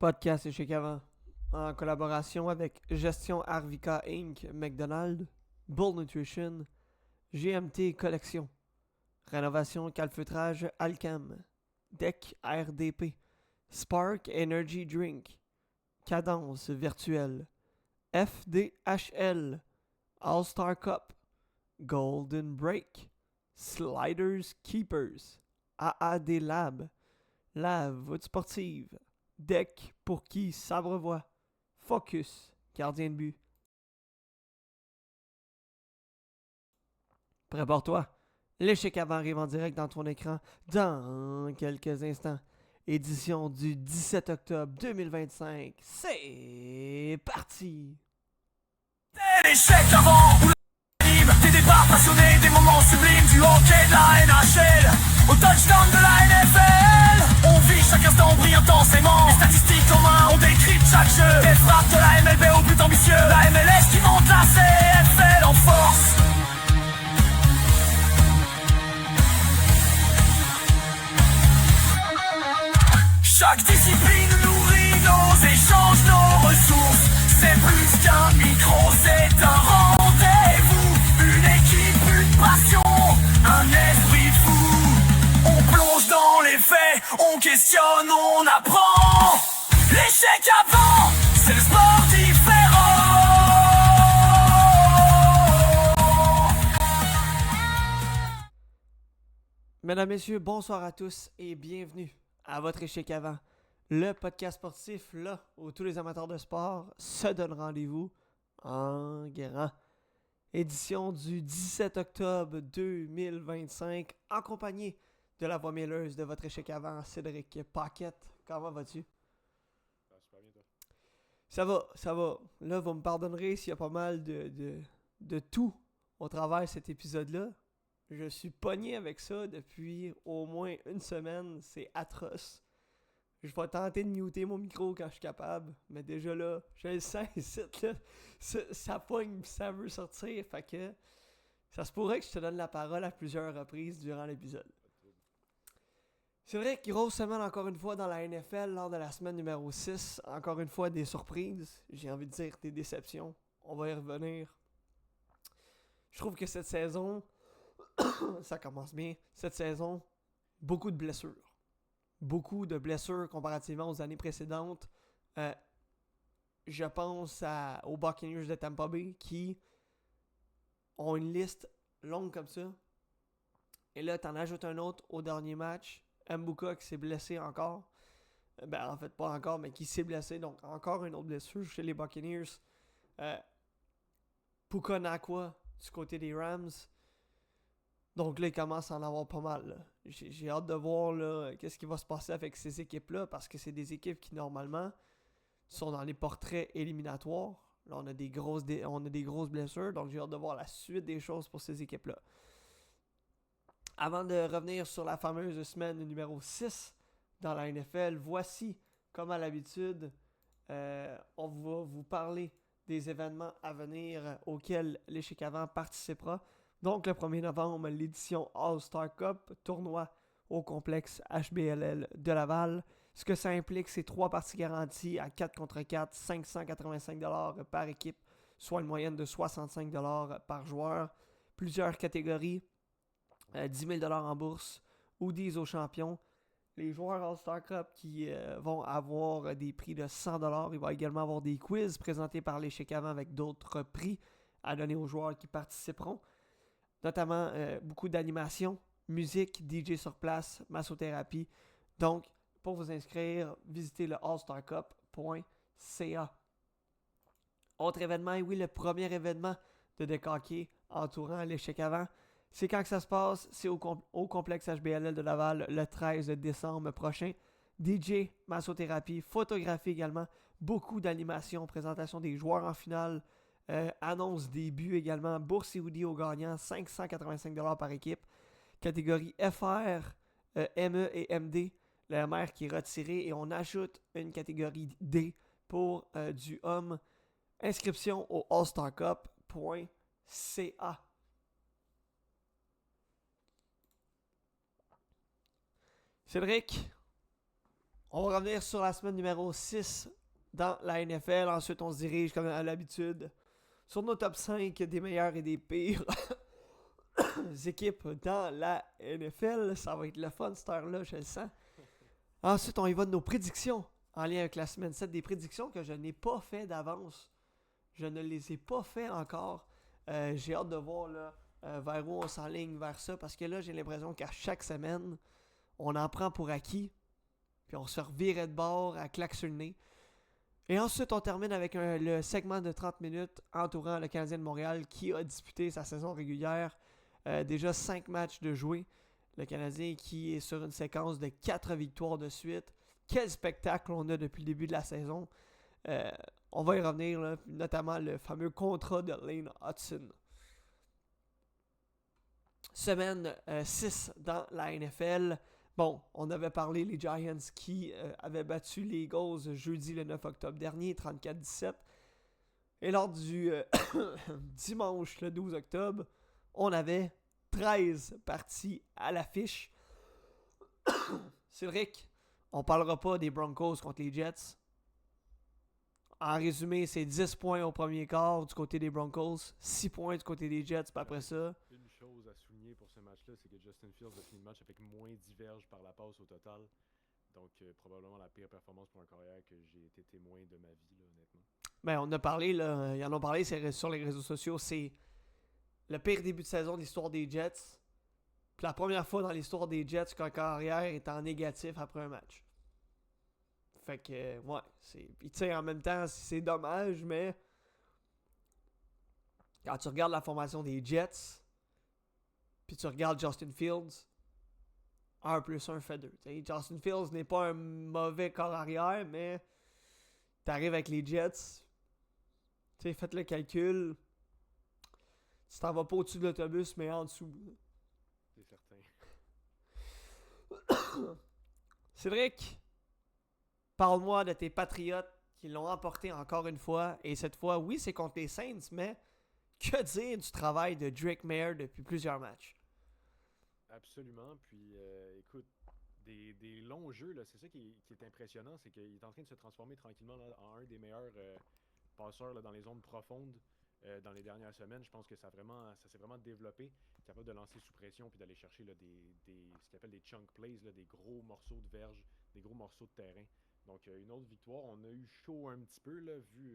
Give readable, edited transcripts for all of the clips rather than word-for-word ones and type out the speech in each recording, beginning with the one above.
Podcast Échec Avant, en collaboration avec Gestion Arvika Inc., McDonald's, Bull Nutrition, GMT Collection, Rénovation Calfeutrage Alcam, Deck RDP, Spark Energy Drink, Cadence Virtuelle, FDHL, All-Star Cup, Golden Break, Sliders Keepers, AAD Lab, Lave Voûte Sportive, Deck pour qui s'abreuvoit, Focus, gardien de but. Prépare-toi, l'échec avant arrive en direct dans ton écran dans quelques instants. Édition du 17 octobre 2025, c'est parti! C'est l'échec avant ou l'anime. Des départs passionnés, des moments sublimes du hockey de la NHL au touchdown de la NFL. On vit chaque instant, on brille intensément. Les statistiques en main, on décrypte chaque jeu. Des frappes de la MLB au but ambitieux. La MLS qui monte la CFL en force. Chaque discipline nourrit nos échanges, nos ressources. C'est plus qu'un micro, c'est un rendez-vous. Une équipe, une passion, un esprit fou. On plonge dans les faits, on questionne, on apprend. L'échec avant, c'est le sport différent. Mesdames, Messieurs, bonsoir à tous et bienvenue à votre échec avant. Le podcast sportif, là, où tous les amateurs de sport se donnent rendez-vous en grand. Édition du 17 octobre 2025, en compagnie de la voix mielleuse de votre échec avant, Cédric Paquette. Comment vas-tu? Super bien, toi. Ça va. Là, vous me pardonnerez s'il y a pas mal de tout au travers de cet épisode-là. Je suis pogné avec ça depuis au moins une semaine. C'est atroce. Je vais tenter de muter mon micro quand je suis capable. Mais déjà là, je le sens ici, là. Ça pogne pis ça veut sortir. Fait que ça se pourrait que je te donne la parole à plusieurs reprises durant l'épisode. C'est vrai, grosse semaine encore une fois dans la NFL lors de la semaine numéro 6. Encore une fois, des surprises. J'ai envie de dire des déceptions. On va y revenir. Je trouve que cette saison, ça commence bien. Cette saison, beaucoup de blessures. Beaucoup de blessures comparativement aux années précédentes. Je pense aux Buccaneers de Tampa Bay qui ont une liste longue comme ça. Et là, t'en ajoutes un autre au dernier match. Mbuka qui s'est blessé encore. Ben, en fait, pas encore, mais qui s'est blessé. Donc, encore une autre blessure chez les Buccaneers. Puka Nacua du côté des Rams. Donc là, il commence à en avoir pas mal. Là. J'ai hâte de voir là, qu'est-ce qui va se passer avec ces équipes-là, parce que c'est des équipes qui, normalement, sont dans les portraits éliminatoires. Là, on a des grosses blessures, donc j'ai hâte de voir la suite des choses pour ces équipes-là. Avant de revenir sur la fameuse semaine numéro 6 dans la NFL, voici, comme à l'habitude, on va vous parler des événements à venir auxquels l'échec avant participera. Donc, le 1er novembre, l'édition All-Star Cup, tournoi au complexe HBLL de Laval. Ce que ça implique, c'est 3 parties garanties à 4 contre 4, 585$ par équipe, soit une moyenne de 65$ par joueur. Plusieurs catégories, 10 000$ en bourse, hoodies aux champions. Les joueurs All-Star Cup qui vont avoir des prix de 100$. Il va également avoir des quiz présentés par l'échec avant avec d'autres prix à donner aux joueurs qui participeront. Notamment beaucoup d'animation, musique, DJ sur place, massothérapie. Donc, pour vous inscrire, visitez le allstarcup.ca. Autre événement, et oui, le premier événement de décaquer entourant l'échec avant. C'est quand que ça se passe? C'est au complexe HBLL de Laval le 13 décembre prochain. DJ, massothérapie, photographie également. Beaucoup d'animation, présentation des joueurs en finale. Annonce des buts également. Bourse et hoodie aux gagnants, 585$ par équipe. Catégorie FR, ME et MD. Le MR qui est retiré et on ajoute une catégorie D pour du homme. Inscription au allstarcup.ca. Cédric, On va revenir sur la semaine numéro 6 dans la NFL. Ensuite, on se dirige, comme à l'habitude, sur nos top 5 des meilleurs et des pires équipes dans la NFL. Ça va être le fun, cette heure-là, je le sens. Ensuite, on y va de nos prédictions en lien avec la semaine 7. Des prédictions que je n'ai pas fait d'avance. Je ne les ai pas fait encore. J'ai hâte de voir là, vers où on s'enligne vers ça. Parce que là, j'ai l'impression qu'à chaque semaine, on en prend pour acquis. Puis on se fait revirer de bord à claque sur le nez. Et ensuite, on termine avec le segment de 30 minutes entourant le Canadien de Montréal qui a disputé sa saison régulière. Déjà 5 matchs de jouer. Le Canadien qui est sur une séquence de 4 victoires de suite. Quel spectacle on a depuis le début de la saison. On va y revenir, là, notamment le fameux contrat de Lane Hudson. Semaine 6 dans la NFL. Bon, on avait parlé les Giants qui avaient battu les Eagles jeudi le 9 octobre dernier, 34-17. Et lors du dimanche le 12 octobre, on avait 13 parties à l'affiche. Cédric, on parlera pas des Broncos contre les Jets. En résumé, c'est 10 points au premier quart du côté des Broncos, 6 points du côté des Jets, puis après ça... Une chose à souligner pour ce match-là, c'est que Justin Fields a fini le match avec moins 10 verges par la passe au total. Donc, probablement la pire performance pour un carrière que j'ai été témoin de ma vie, là, honnêtement. Ben, on a parlé, là, ils en ont parlé sur les réseaux sociaux, c'est le pire début de saison de l'histoire des Jets. Puis la première fois dans l'histoire des Jets qu'un carrière est en négatif après un match. Fait que, ouais, c'est... Puis tu sais, en même temps, c'est dommage, mais... Quand tu regardes la formation des Jets, puis tu regardes Justin Fields, 1 plus 1 fait 2. T'sais, Justin Fields n'est pas un mauvais corps arrière, mais t'arrives avec les Jets, tu sais, faites le calcul, tu t'en vas pas au-dessus de l'autobus, mais en dessous. C'est certain. Cédric, parle-moi de tes Patriots qui l'ont emporté encore une fois. Et cette fois, oui, c'est contre les Saints, mais que dire du travail de Drake Mayer depuis plusieurs matchs? Absolument. Puis, écoute, des longs jeux, là, c'est ça qui est impressionnant, c'est qu'il est en train de se transformer tranquillement là, en un des meilleurs passeurs là, dans les zones profondes dans les dernières semaines. Je pense que ça s'est vraiment développé, capable de lancer sous pression puis d'aller chercher là, ce qu'on appelle des chunk plays, là, des gros morceaux de verge, des gros morceaux de terrain. Donc, une autre victoire. On a eu chaud un petit peu, là, vu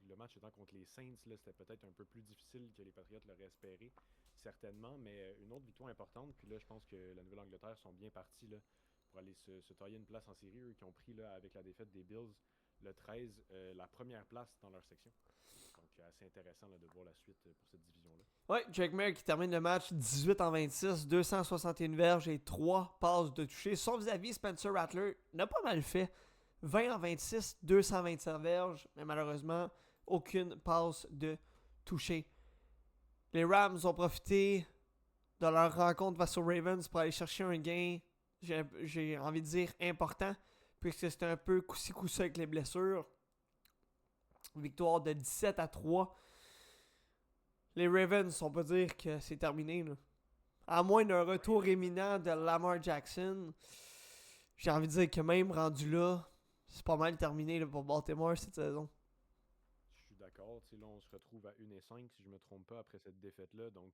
le match étant contre les Saints. Là, c'était peut-être un peu plus difficile que les Patriots l'auraient espéré, certainement. Mais une autre victoire importante. Puis là, je pense que la Nouvelle-Angleterre sont bien partis là, pour aller se tailler une place en série. Eux qui ont pris, là, avec la défaite des Bills, le 13, la première place dans leur section. Donc, assez intéressant là, de voir la suite pour cette division-là. Ouais, Drake Mayer qui termine le match 18-26, 261 verges et 3 passes de toucher. Son vis-à-vis, Spencer Rattler, n'a pas mal fait. 20-26, 227 verges, mais malheureusement, aucune passe de toucher. Les Rams ont profité de leur rencontre face aux Ravens pour aller chercher un gain, j'ai envie de dire, important, puisque c'était un peu coup-ci coup-ça avec les blessures. Victoire de 17-3. Les Ravens, on peut dire que c'est terminé, là. À moins d'un retour éminent de Lamar Jackson, j'ai envie de dire que même rendu là, c'est pas mal terminé là, pour Baltimore cette saison. Je suis d'accord. Là, on se retrouve à 1-5, si je me trompe pas, après cette défaite-là. Donc,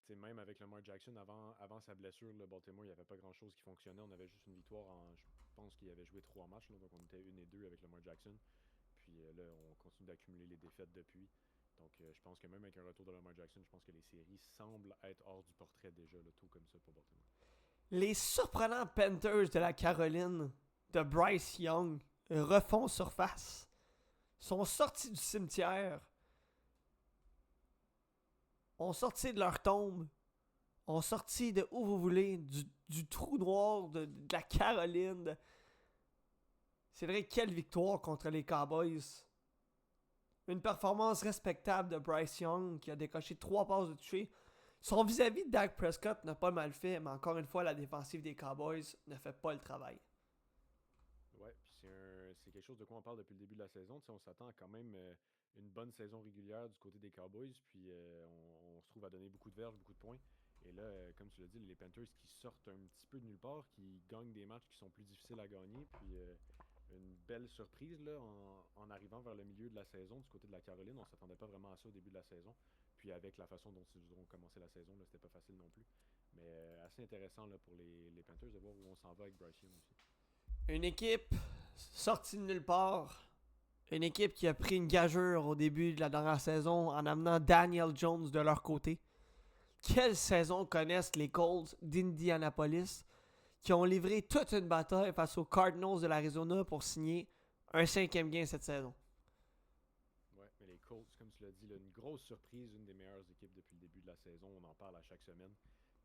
même avec Lamar Jackson, avant sa blessure, le Baltimore, il n'y avait pas grand-chose qui fonctionnait. On avait juste une victoire je pense qu'il avait joué 3 matchs. Là, donc, on était 1-2 avec Lamar Jackson. Puis là, on continue d'accumuler les défaites depuis. Donc, je pense que même avec un retour de Lamar Jackson, je pense que les séries semblent être hors du portrait déjà, là, tout comme ça pour Baltimore. Les surprenants Panthers de la Caroline de Bryce Young refont surface. Sont sortis du cimetière. Ont sorti de leur tombe. Ont sorti de où vous voulez, du trou noir de la Caroline. C'est vrai, quelle victoire contre les Cowboys. Une performance respectable de Bryce Young qui a décoché 3 passes de toucher. Son vis-à-vis de Dak Prescott n'a pas mal fait, mais encore une fois, la défensive des Cowboys ne fait pas le travail. Ouais, puis c'est quelque chose de quoi on parle depuis le début de la saison. On s'attend à quand même une bonne saison régulière du côté des Cowboys, puis on se trouve à donner beaucoup de verges, beaucoup de points. Et là, comme tu l'as dit, les Panthers qui sortent un petit peu de nulle part, qui gagnent des matchs qui sont plus difficiles à gagner. Puis une belle surprise là, en arrivant vers le milieu de la saison du côté de la Caroline. On s'attendait pas vraiment à ça au début de la saison. Puis avec la façon dont ils ont commencé la saison, là, c'était pas facile non plus. Mais assez intéressant là, pour les Panthers de voir où on s'en va avec Bryce Young aussi. Une équipe sortie de nulle part. Une équipe qui a pris une gageure au début de la dernière saison en amenant Daniel Jones de leur côté. Quelle saison connaissent les Colts d'Indianapolis qui ont livré toute une bataille face aux Cardinals de l'Arizona pour signer un 5e gain cette saison. Ouais, mais les Colts, comme tu l'as dit, là, une grosse surprise, une des meilleures équipes depuis le début de la saison. On en parle à chaque semaine.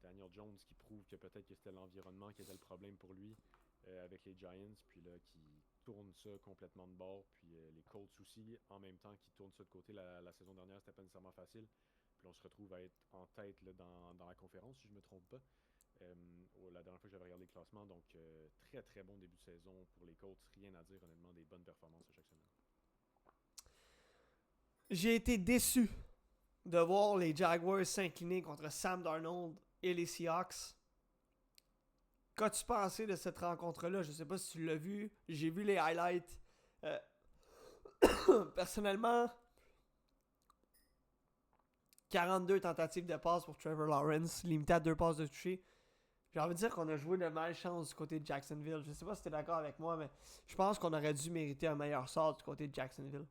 Daniel Jones qui prouve que peut-être que c'était l'environnement qui était le problème pour lui avec les Giants, puis là qui tourne ça complètement de bord, puis les Colts aussi en même temps qui tournent ça de côté. La saison dernière, c'était pas nécessairement facile. Puis on se retrouve à être en tête là, dans la conférence, si je me trompe pas. La dernière fois que j'avais regardé le classement, donc très très bon début de saison pour les Colts. Rien à dire, honnêtement, des bonnes performances à chaque semaine. J'ai été déçu de voir les Jaguars s'incliner contre Sam Darnold et les Seahawks. Qu'as-tu pensé de cette rencontre-là? Je ne sais pas si tu l'as vu. J'ai vu les highlights. Personnellement, 42 tentatives de passe pour Trevor Lawrence, limité à 2 passes de toucher. J'ai envie de dire qu'on a joué de malchance du côté de Jacksonville. Je ne sais pas si tu es d'accord avec moi, mais je pense qu'on aurait dû mériter un meilleur sort du côté de Jacksonville.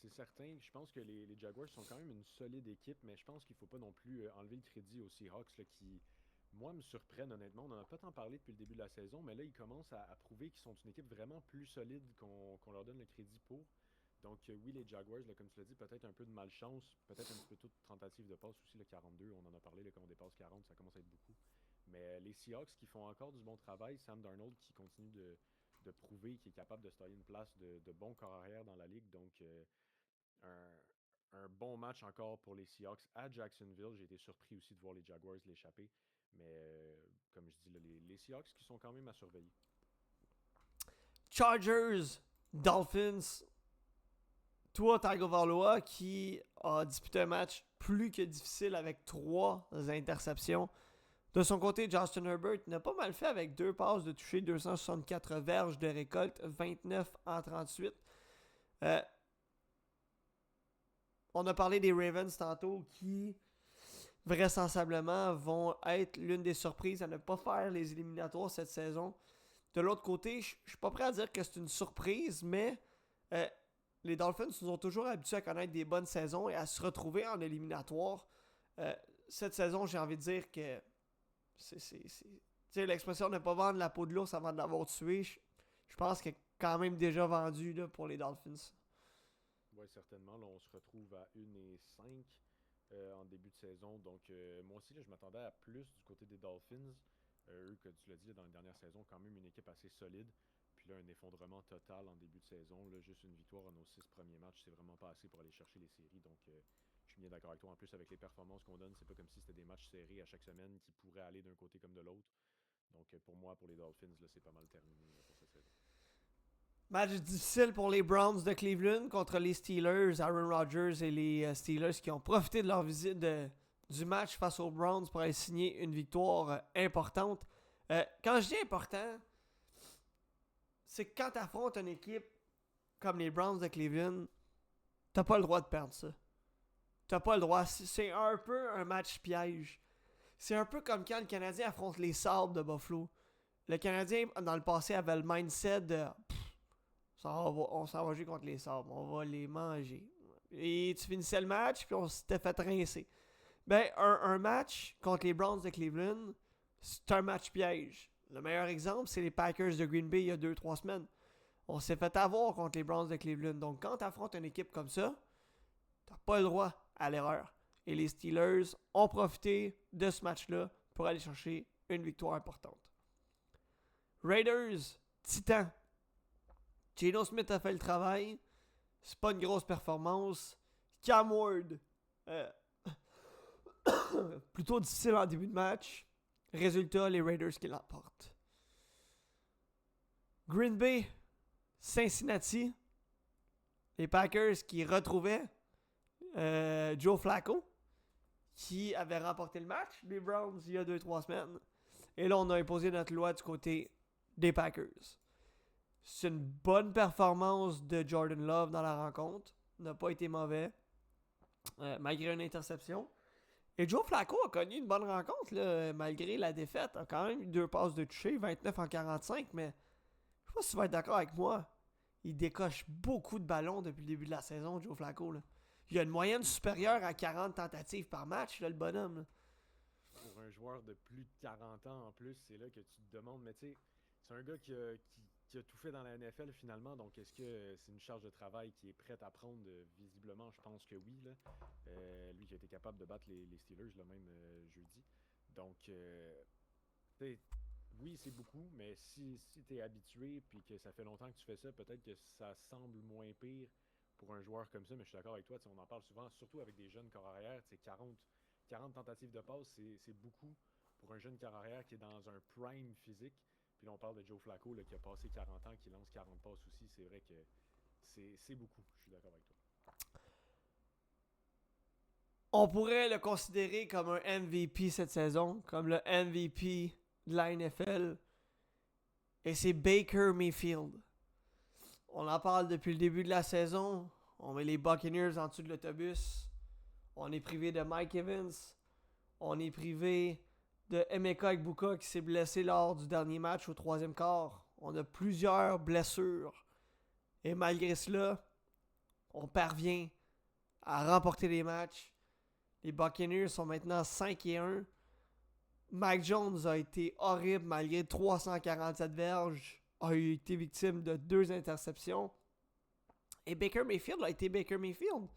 C'est certain. Je pense que les Jaguars sont quand même une solide équipe, mais je pense qu'il ne faut pas non plus enlever le crédit aux Seahawks là, qui, moi, me surprennent honnêtement. On n'en a pas tant parlé depuis le début de la saison, mais là, ils commencent à prouver qu'ils sont une équipe vraiment plus solide qu'on leur donne le crédit pour. Donc oui, les Jaguars, là, comme tu l'as dit, peut-être un peu de malchance, peut-être un petit peu toute tentative de passe aussi, le 42, on en a parlé, là, quand on dépasse 40, ça commence à être beaucoup. Mais les Seahawks qui font encore du bon travail, Sam Darnold qui continue de prouver qu'il est capable de se tailler une place de bon corps arrière dans la ligue. Donc un bon match encore pour les Seahawks à Jacksonville. J'ai été surpris aussi de voir les Jaguars l'échapper. Mais comme je dis, là, les Seahawks qui sont quand même à surveiller. Chargers, Dolphins. Tua Tagovailoa qui a disputé un match plus que difficile avec 3 interceptions. De son côté, Justin Herbert n'a pas mal fait avec 2 passes de toucher, 264 verges de récolte, 29 en 38. On a parlé des Ravens tantôt qui, vraisemblablement, vont être l'une des surprises à ne pas faire les éliminatoires cette saison. De l'autre côté, je suis pas prêt à dire que c'est une surprise, mais les Dolphins nous ont toujours habitués à connaître des bonnes saisons et à se retrouver en éliminatoire. Cette saison, j'ai envie de dire que c'est l'expression ne pas vendre la peau de l'ours avant de l'avoir tué. Je pense qu'elle est quand même déjà vendue là, pour les Dolphins. Oui, certainement. Là, on se retrouve à 1-5 en début de saison. Donc, moi aussi, là, je m'attendais à plus du côté des Dolphins. Eux, que tu l'as dit, là, dans les dernières saisons, quand même une équipe assez solide. Puis là, un effondrement total en début de saison. Là, juste une victoire à nos 6 premiers matchs, c'est vraiment pas assez pour aller chercher les séries. Donc, je suis bien d'accord avec toi. En plus, avec les performances qu'on donne, c'est pas comme si c'était des matchs serrés à chaque semaine qui pourraient aller d'un côté comme de l'autre. Donc, pour moi, pour les Dolphins, là, c'est pas mal terminé là, pour cette saison. Match difficile pour les Browns de Cleveland contre les Steelers, Aaron Rodgers et les Steelers qui ont profité de leur visite du match face aux Browns pour aller signer une victoire importante. Quand je dis important, c'est que quand tu affrontes une équipe comme les Browns de Cleveland, t'as pas le droit de perdre ça. T'as pas le droit. C'est un peu un match piège. C'est un peu comme quand le Canadien affronte les Sabres de Buffalo. Le Canadien, dans le passé, avait le mindset de on s'en va jouer contre les Sabres, on va les manger. Et tu finissais le match, puis on s'était fait rincer. Ben, un match contre les Browns de Cleveland, c'est un match piège. Le meilleur exemple, c'est les Packers de Green Bay il y a 2-3 semaines. On s'est fait avoir contre les Browns de Cleveland. Donc, quand tu affrontes une équipe comme ça, t'as pas le droit à l'erreur. Et les Steelers ont profité de ce match-là pour aller chercher une victoire importante. Raiders, Titans. Geno Smith a fait le travail. C'est pas une grosse performance. Cam Ward, plutôt difficile en début de match. Résultat, les Raiders qui l'emportent. Green Bay, Cincinnati. Les Packers qui retrouvaient Joe Flacco, qui avait remporté le match des Browns il y a 2-3 semaines. Et là, on a imposé notre loi du côté des Packers. C'est une bonne performance de Jordan Love dans la rencontre. N'a pas été mauvais, malgré une interception. Et Joe Flacco a connu une bonne rencontre, là, malgré la défaite. Il a quand même eu 2 passes de toucher, 29 en 45, mais je sais pas si tu vas être d'accord avec moi. Il décoche beaucoup de ballons depuis le début de la saison, Joe Flacco. Là. Il a une moyenne supérieure à 40 tentatives par match, là, le bonhomme. Là. Pour un joueur de plus de 40 ans en plus, c'est là que tu te demandes, mais tu sais, c'est un gars qui a tout fait dans la NFL finalement, donc est-ce que c'est une charge de travail qui est prête à prendre? Visiblement, je pense que oui. Là. Lui qui a été capable de battre les Steelers le même jeudi. Donc, oui, c'est beaucoup, mais si tu es habitué puis que ça fait longtemps que tu fais ça, peut-être que ça semble moins pire pour un joueur comme ça, mais je suis d'accord avec toi, on en parle souvent, surtout avec des jeunes corps arrière, 40 tentatives de passe, c'est beaucoup pour un jeune corps arrière qui est dans un prime physique. Puis là, on parle de Joe Flacco là, qui a passé 40 ans, qui lance 40 passes aussi. C'est vrai que c'est beaucoup. Je suis d'accord avec toi. On pourrait le considérer comme un MVP cette saison, comme le MVP de la NFL. Et c'est Baker Mayfield. On en parle depuis le début de la saison. On met les Buccaneers en dessous de l'autobus. On est privé de Mike Evans. On est privé de Emeka Egbuka qui s'est blessé lors du dernier match au 3e quart. On a plusieurs blessures. Et malgré cela, on parvient à remporter les matchs. Les Buccaneers sont maintenant 5-1. Mike Jones a été horrible malgré 347 verges. A été victime de 2 interceptions. Et Baker Mayfield a été Baker Mayfield.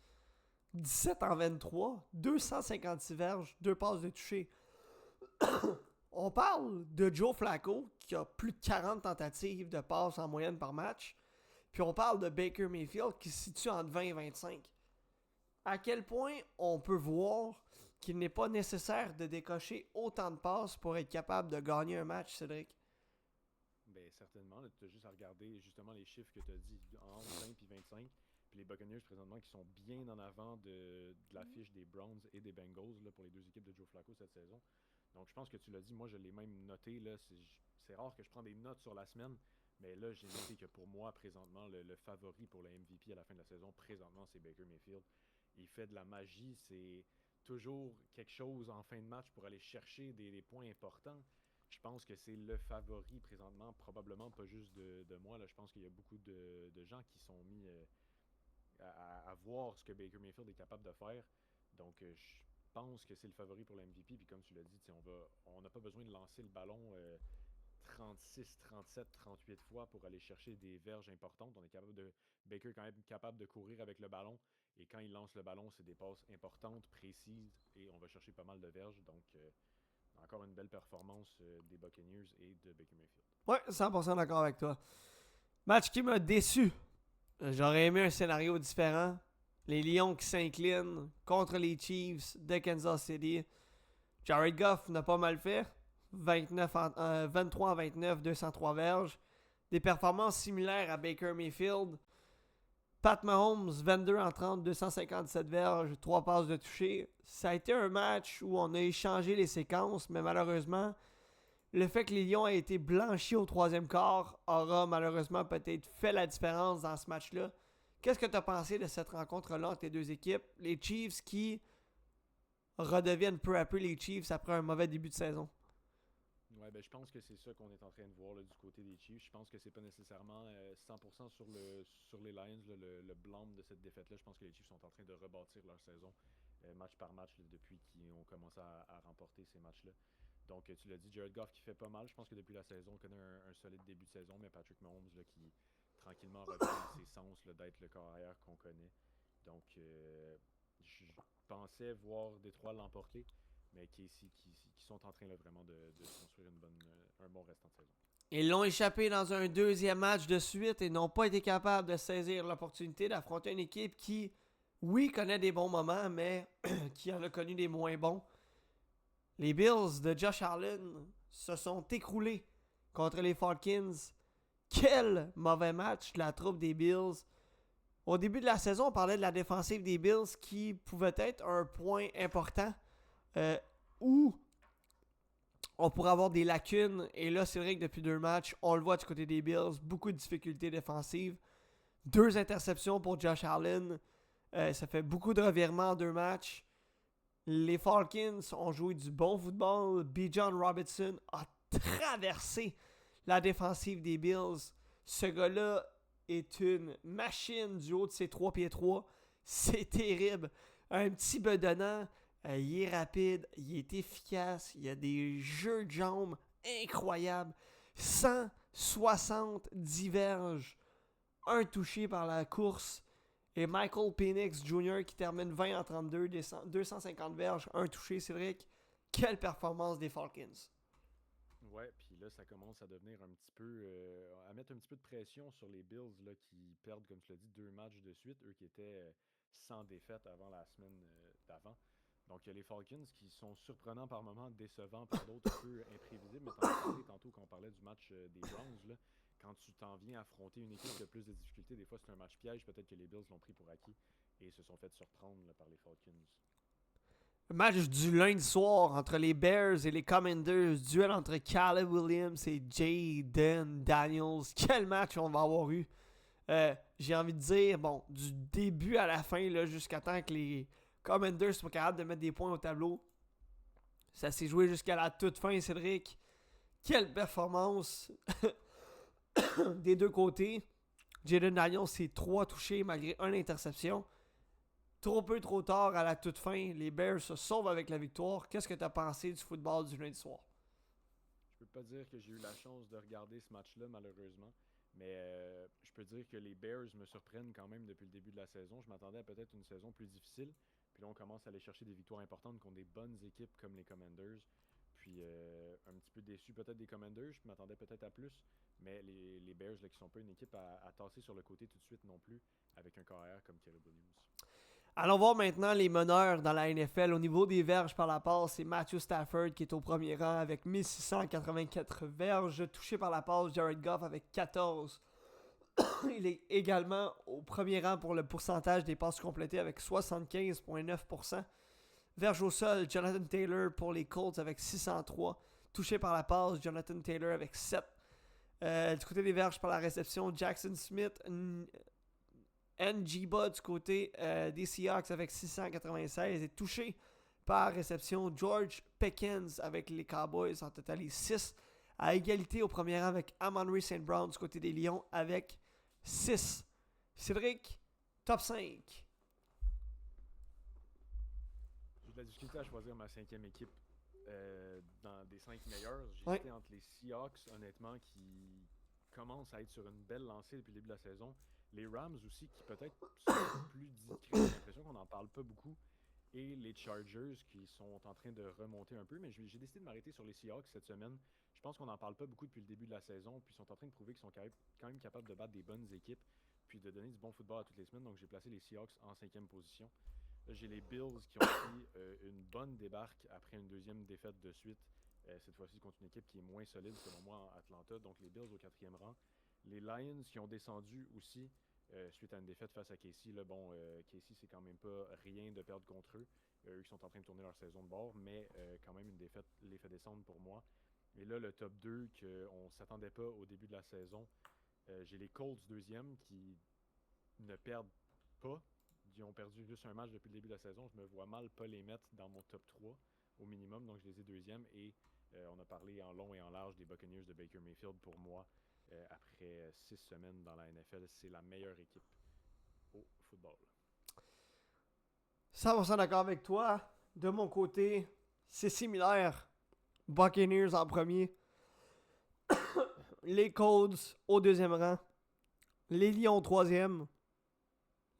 17 en 23, 256 verges, 2 passes de toucher. On parle de Joe Flacco qui a plus de 40 tentatives de passes en moyenne par match. Puis on parle de Baker Mayfield qui se situe entre 20 et 25. À quel point on peut voir qu'il n'est pas nécessaire de décocher autant de passes pour être capable de gagner un match, Cédric? Ben certainement, tu as juste à regarder justement les chiffres que tu as dit entre 20 et 25. Puis les Buccaneers présentement qui sont bien en avant de la fiche des Browns et des Bengals là, pour les 2 équipes de Joe Flacco cette saison. Donc je pense que tu l'as dit, moi je l'ai même noté, là, c'est rare que je prends des notes sur la semaine, mais là j'ai noté que pour moi présentement le favori pour le MVP à la fin de la saison, présentement c'est Baker Mayfield. Il fait de la magie, c'est toujours quelque chose en fin de match pour aller chercher des points importants. Je pense que c'est le favori présentement, probablement pas juste de moi, là, je pense qu'il y a beaucoup de gens qui sont mis à voir ce que Baker Mayfield est capable de faire. Donc je pense que c'est le favori pour le MVP. Puis comme tu l'as dit, on n'a pas besoin de lancer le ballon 36, 37, 38 fois pour aller chercher des verges importantes. Baker est quand même capable de courir avec le ballon. Et quand il lance le ballon, c'est des passes importantes, précises. Et on va chercher pas mal de verges. Donc encore une belle performance des Buccaneers et de Baker Mayfield. Ouais, 100% d'accord avec toi. Match qui m'a déçu. J'aurais aimé un scénario différent. Les Lions qui s'inclinent contre les Chiefs de Kansas City. Jared Goff n'a pas mal fait. 23 en 29, 203 verges. Des performances similaires à Baker Mayfield. Pat Mahomes, 22 en 30, 257 verges, 3 passes de toucher. Ça a été un match où on a échangé les séquences, mais malheureusement, le fait que les Lions aient été blanchis au 3e quart aura malheureusement peut-être fait la différence dans ce match-là. Qu'est-ce que tu as pensé de cette rencontre-là entre les 2 équipes? Les Chiefs qui redeviennent peu à peu les Chiefs après un mauvais début de saison. Ouais, ben je pense que c'est ça qu'on est en train de voir là, du côté des Chiefs. Je pense que c'est pas nécessairement 100% sur les Lions, là, le blâme de cette défaite-là. Je pense que les Chiefs sont en train de rebâtir leur saison match par match là, depuis qu'ils ont commencé à remporter ces matchs-là. Donc tu l'as dit, Jared Goff qui fait pas mal. Je pense que depuis la saison, on connaît un solide début de saison, mais Patrick Mahomes là, qui tranquillement revient à ses sens là, d'être le corps arrière qu'on connaît. Donc je pensais voir Détroit l'emporter, mais qui sont en train là, vraiment de construire un bon restant de saison. Ils l'ont échappé dans un 2e match de suite et n'ont pas été capables de saisir l'opportunité d'affronter une équipe qui, oui, connaît des bons moments, mais qui en a connu des moins bons. Les Bills de Josh Allen se sont écroulés contre les Falcons. Quel mauvais match de la troupe des Bills. Au début de la saison, on parlait de la défensive des Bills qui pouvait être un point important où on pourrait avoir des lacunes. Et là, c'est vrai que depuis 2 matchs, on le voit du côté des Bills, beaucoup de difficultés défensives. 2 interceptions pour Josh Allen. Ça fait beaucoup de revirements en 2 matchs. Les Falcons ont joué du bon football. Bijan Robinson a traversé la défensive des Bills. Ce gars-là est une machine du haut de ses 3 pieds 3. C'est terrible. Un petit bedonnant. Il est rapide. Il est efficace. Il a des jeux de jambes incroyables. 170 verges. Un touché par la course. Et Michael Penix Jr. qui termine 20 en 32, 250 verges, un touché, Cédric. Quelle performance des Falcons. Ouais, puis là, ça commence à devenir un petit peu. À mettre un petit peu de pression sur les Bills là, qui perdent, comme tu l'as dit, 2 matchs de suite. Eux qui étaient sans défaite avant la semaine d'avant. Donc, il y a les Falcons qui sont surprenants par moments, décevants par d'autres, un peu imprévisibles. Mais t'en as parlé tantôt quand on parlait du match des Browns. Là. Quand tu t'en viens affronter une équipe de plus de difficultés, des fois c'est un match piège. Peut-être que les Bills l'ont pris pour acquis et se sont fait surprendre là, par les Falcons. Match du lundi soir entre les Bears et les Commanders. Duel entre Caleb Williams et Jayden Daniels. Quel match on va avoir eu. J'ai envie de dire, bon, du début à la fin, là, jusqu'à temps que les Commanders soient capables de mettre des points au tableau. Ça s'est joué jusqu'à la toute fin, Cédric. Quelle performance des deux côtés. Jayden Daniels, c'est 3 touchés malgré 1 interception. Trop peu, trop tard à la toute fin. Les Bears se sauvent avec la victoire. Qu'est-ce que tu as pensé du football du lundi soir? Je peux pas dire que j'ai eu la chance de regarder ce match-là, malheureusement. Mais je peux dire que les Bears me surprennent quand même depuis le début de la saison. Je m'attendais à peut-être une saison plus difficile. Puis là, on commence à aller chercher des victoires importantes contre des bonnes équipes comme les Commanders. Puis un petit peu déçu peut-être des Commanders. Je m'attendais peut-être à plus. Mais les Bears, là, qui sont pas une équipe à tasser sur le côté tout de suite non plus, avec un carrière comme Caleb Williams. Allons voir maintenant les meneurs dans la NFL. Au niveau des verges par la passe, c'est Matthew Stafford qui est au premier rang avec 1684 verges. Touché par la passe, Jared Goff avec 14. Il est également au premier rang pour le pourcentage des passes complétées avec 75,9%. Verge au sol, Jonathan Taylor pour les Colts avec 603. Touché par la passe, Jonathan Taylor avec 7. Du côté des verges par la réception, Jackson Smith, Njiba du côté des Seahawks avec 696 et touché par réception George Pickens avec les Cowboys en totalise 6. À égalité au premier rang avec Amon-Ra St. Brown du côté des Lions avec 6. Cédric, top 5. J'ai de la difficulté à choisir ma 5e équipe dans des 5 meilleurs. J'ai Ouais. été entre les Seahawks, honnêtement, qui commencent à être sur une belle lancée depuis le début de la saison. Les Rams aussi, qui peut-être sont un peu plus discrets. J'ai l'impression qu'on n'en parle pas beaucoup. Et les Chargers, qui sont en train de remonter un peu. Mais j'ai décidé de m'arrêter sur les Seahawks cette semaine. Je pense qu'on n'en parle pas beaucoup depuis le début de la saison. Puis ils sont en train de prouver qu'ils sont quand même capables de battre des bonnes équipes. Puis de donner du bon football à toutes les semaines. Donc j'ai placé les Seahawks en 5e position. Là, j'ai les Bills qui ont pris une bonne débarque après une 2e défaite de suite. Cette fois-ci contre une équipe qui est moins solide selon moi en Atlanta. Donc les Bills au 4e rang. Les Lions qui ont descendu aussi suite à une défaite face à Casey. Là, bon, Casey, c'est quand même pas rien de perdre contre eux. Eux qui sont en train de tourner leur saison de bord, mais quand même une défaite les fait descendre pour moi. Et là, le top 2 qu'on ne s'attendait pas au début de la saison, j'ai les Colts 2e qui ne perdent pas. Ils ont perdu juste un match depuis le début de la saison. Je me vois mal pas les mettre dans mon top 3 au minimum, donc je les ai 2e. Et on a parlé en long et en large des Buccaneers de Baker Mayfield. Pour moi, après 6 semaines dans la NFL, c'est la meilleure équipe au football. 100% d'accord avec toi. De mon côté, c'est similaire. Buccaneers en premier. Les Colts au 2e rang. Les Lions au 3e.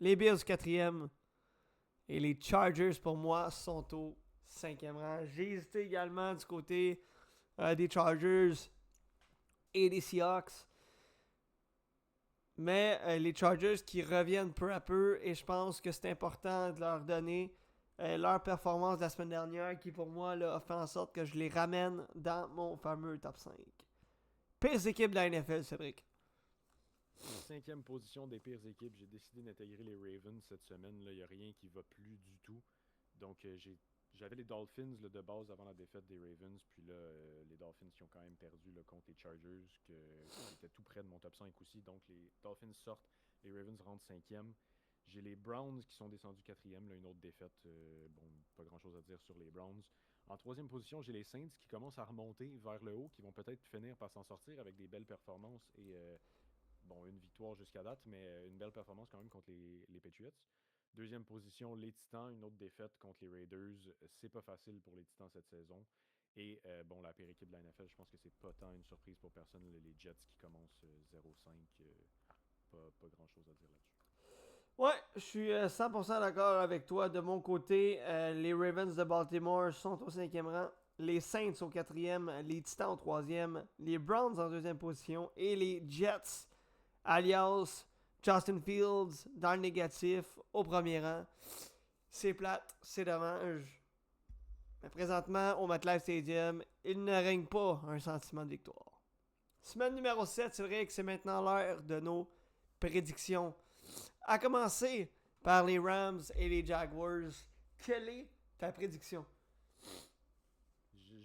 Les Bills 4e. Et les Chargers, pour moi, sont au 5e rang. J'ai hésité également du côté des Chargers et des Seahawks. Mais les Chargers qui reviennent peu à peu. Et je pense que c'est important de leur donner leur performance de la semaine dernière qui, pour moi, là, a fait en sorte que je les ramène dans mon fameux top 5. Pires équipes de la NFL, Cédric. 5e position des pires équipes. J'ai décidé d'intégrer les Ravens cette semaine. Il n'y a rien qui va plus du tout. Donc, j'ai J'avais les Dolphins là, de base avant la défaite des Ravens, puis là, les Dolphins qui ont quand même perdu là, contre les Chargers, qui étaient tout près de mon top 5 aussi. Donc les Dolphins sortent, les Ravens rentrent 5e. J'ai les Browns qui sont descendus 4e, là, une autre défaite. Bon, pas grand chose à dire sur les Browns. En 3e position, j'ai les Saints qui commencent à remonter vers le haut, qui vont peut-être finir par s'en sortir avec des belles performances et bon, une victoire jusqu'à date, mais une belle performance quand même contre les Patriots. 2e position, les Titans, une autre défaite contre les Raiders. C'est pas facile pour les Titans cette saison. Et bon, la pire équipe de la NFL, je pense que c'est pas tant une surprise pour personne. Les Jets qui commencent 0-5, pas grand chose à dire là-dessus. Ouais, je suis 100% d'accord avec toi. De mon côté, les Ravens de Baltimore sont au 5e rang, les Saints au 4e, les Titans au 3e, les Browns en 2e position et les Jets, alias Justin Fields, dans le négatif, au premier rang. C'est plate, c'est dommage. Mais présentement, au MetLife Stadium, il ne règne pas un sentiment de victoire. Semaine numéro 7, c'est vrai que c'est maintenant l'heure de nos prédictions. À commencer par les Rams et les Jaguars. Quelle est ta prédiction?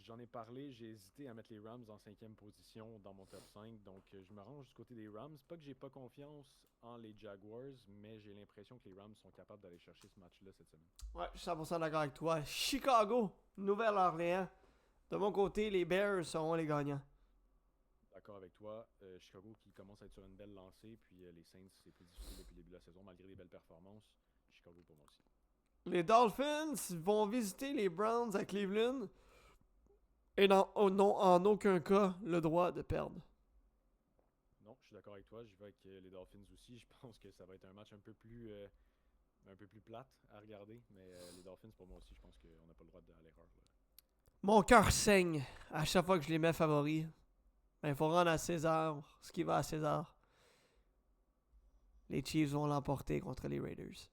J'en ai parlé, j'ai hésité à mettre les Rams en 5e position dans mon top 5, donc je me range du côté des Rams. Pas que j'ai pas confiance en les Jaguars, mais j'ai l'impression que les Rams sont capables d'aller chercher ce match-là cette semaine. Ouais, je suis 100% d'accord avec toi. Chicago, Nouvelle-Orléans. De mon côté, les Bears seront les gagnants. D'accord avec toi. Chicago qui commence à être sur une belle lancée, puis les Saints, c'est plus difficile depuis le début de la saison, malgré les belles performances. Chicago pour moi aussi. Les Dolphins vont visiter les Browns à Cleveland et n'ont en aucun cas le droit de perdre. Non, je suis d'accord avec toi. Je vais avec les Dolphins aussi. Je pense que ça va être un match un peu plus plate à regarder, mais les Dolphins pour moi aussi, je pense qu'on n'a pas le droit d'aller l'erreur. Mon cœur saigne à chaque fois que je les mets favoris. Il faut rendre à César ce qui va à César. Les Chiefs vont l'emporter contre les Raiders.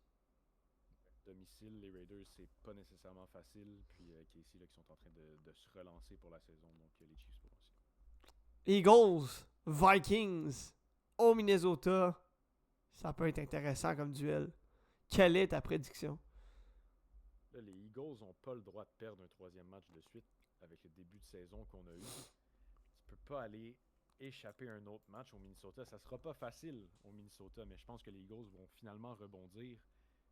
Domicile, les Raiders, c'est pas nécessairement facile. Puis Casey là, qui sont en train de se relancer pour la saison. Donc les Chiefs pour moi aussi. Eagles, Vikings, au Minnesota. Ça peut être intéressant comme duel. Quelle est ta prédiction? Là, les Eagles n'ont pas le droit de perdre un 3e match de suite avec le début de saison qu'on a eu. Tu peux pas aller échapper un autre match au Minnesota. Ça sera pas facile au Minnesota, mais je pense que les Eagles vont finalement rebondir.